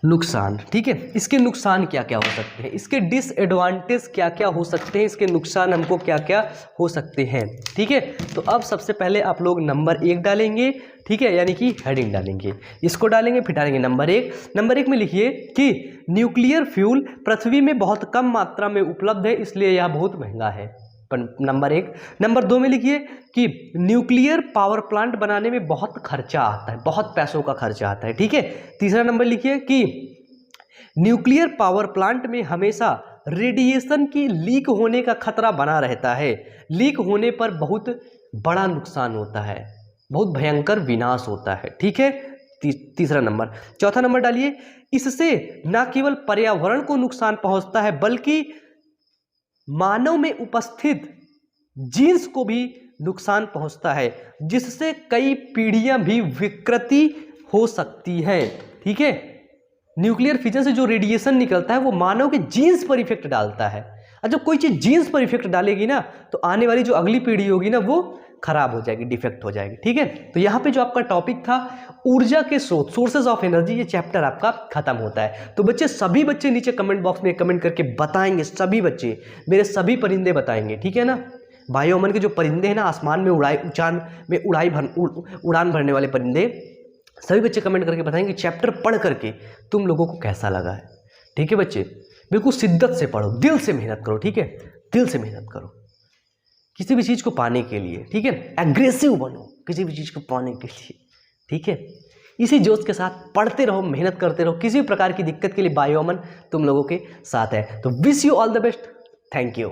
नुकसान, ठीक है। इसके नुकसान क्या क्या हो सकते हैं, इसके डिसएडवांटेज क्या क्या हो सकते हैं, इसके नुकसान हमको क्या क्या हो सकते हैं, ठीक है। तो अब सबसे पहले आप लोग नंबर 1 डालेंगे, ठीक है, यानी कि हेडिंग डालेंगे, इसको डालेंगे, फिर डालेंगे नंबर 1। नंबर 1 में लिखिए कि न्यूक्लियर फ्यूल पृथ्वी में बहुत कम मात्रा में उपलब्ध है, इसलिए यह बहुत महंगा है, नंबर 1। नंबर 2 में लिखिए कि न्यूक्लियर पावर प्लांट बनाने में बहुत खर्चा आता है, बहुत पैसों का खर्चा आता है, ठीक है। तीसरा नंबर लिखिए कि न्यूक्लियर पावर प्लांट में हमेशा रेडिएशन की लीक होने का खतरा बना रहता है, लीक होने पर बहुत बड़ा नुकसान होता है, बहुत भयंकर विनाश होता है, ठीक है। तीसरा नंबर। चौथा नंबर डालिए, इससे न केवल पर्यावरण को नुकसान पहुंचता है बल्कि मानव में उपस्थित जीन्स को भी नुकसान पहुंचता है, जिससे कई पीढ़ियां भी विकृति हो सकती हैं, ठीक है। न्यूक्लियर फिजन से जो रेडिएशन निकलता है वो मानव के जीन्स पर इफेक्ट डालता है, और जब कोई चीज जीन्स पर इफेक्ट डालेगी ना तो आने वाली जो अगली पीढ़ी होगी ना वो खराब हो जाएगी, डिफेक्ट हो जाएगी, ठीक है। तो यहाँ पे जो आपका टॉपिक था ऊर्जा के स्रोत, सोर्सेज ऑफ एनर्जी, ये चैप्टर आपका खत्म होता है। तो बच्चे, सभी बच्चे नीचे कमेंट बॉक्स में कमेंट करके बताएंगे, सभी बच्चे, मेरे सभी परिंदे बताएंगे, ठीक है ना। वायुमंडल के जो परिंदे हैं ना, आसमान में उड़ान भरने वाले परिंदे, सभी बच्चे कमेंट करके बताएंगे चैप्टर पढ़ करके तुम लोगों को कैसा लगा है, ठीक है बच्चे। बिल्कुल शिद्दत से पढ़ो, दिल से मेहनत करो, ठीक है, दिल से मेहनत करो किसी भी चीज़ को पाने के लिए, ठीक है। एग्रेसिव बनो किसी भी चीज़ को पाने के लिए, ठीक है। इसी जोश के साथ पढ़ते रहो, मेहनत करते रहो, किसी भी प्रकार की दिक्कत के लिए बायोमन तुम लोगों के साथ है। तो wish you all the best, thank you.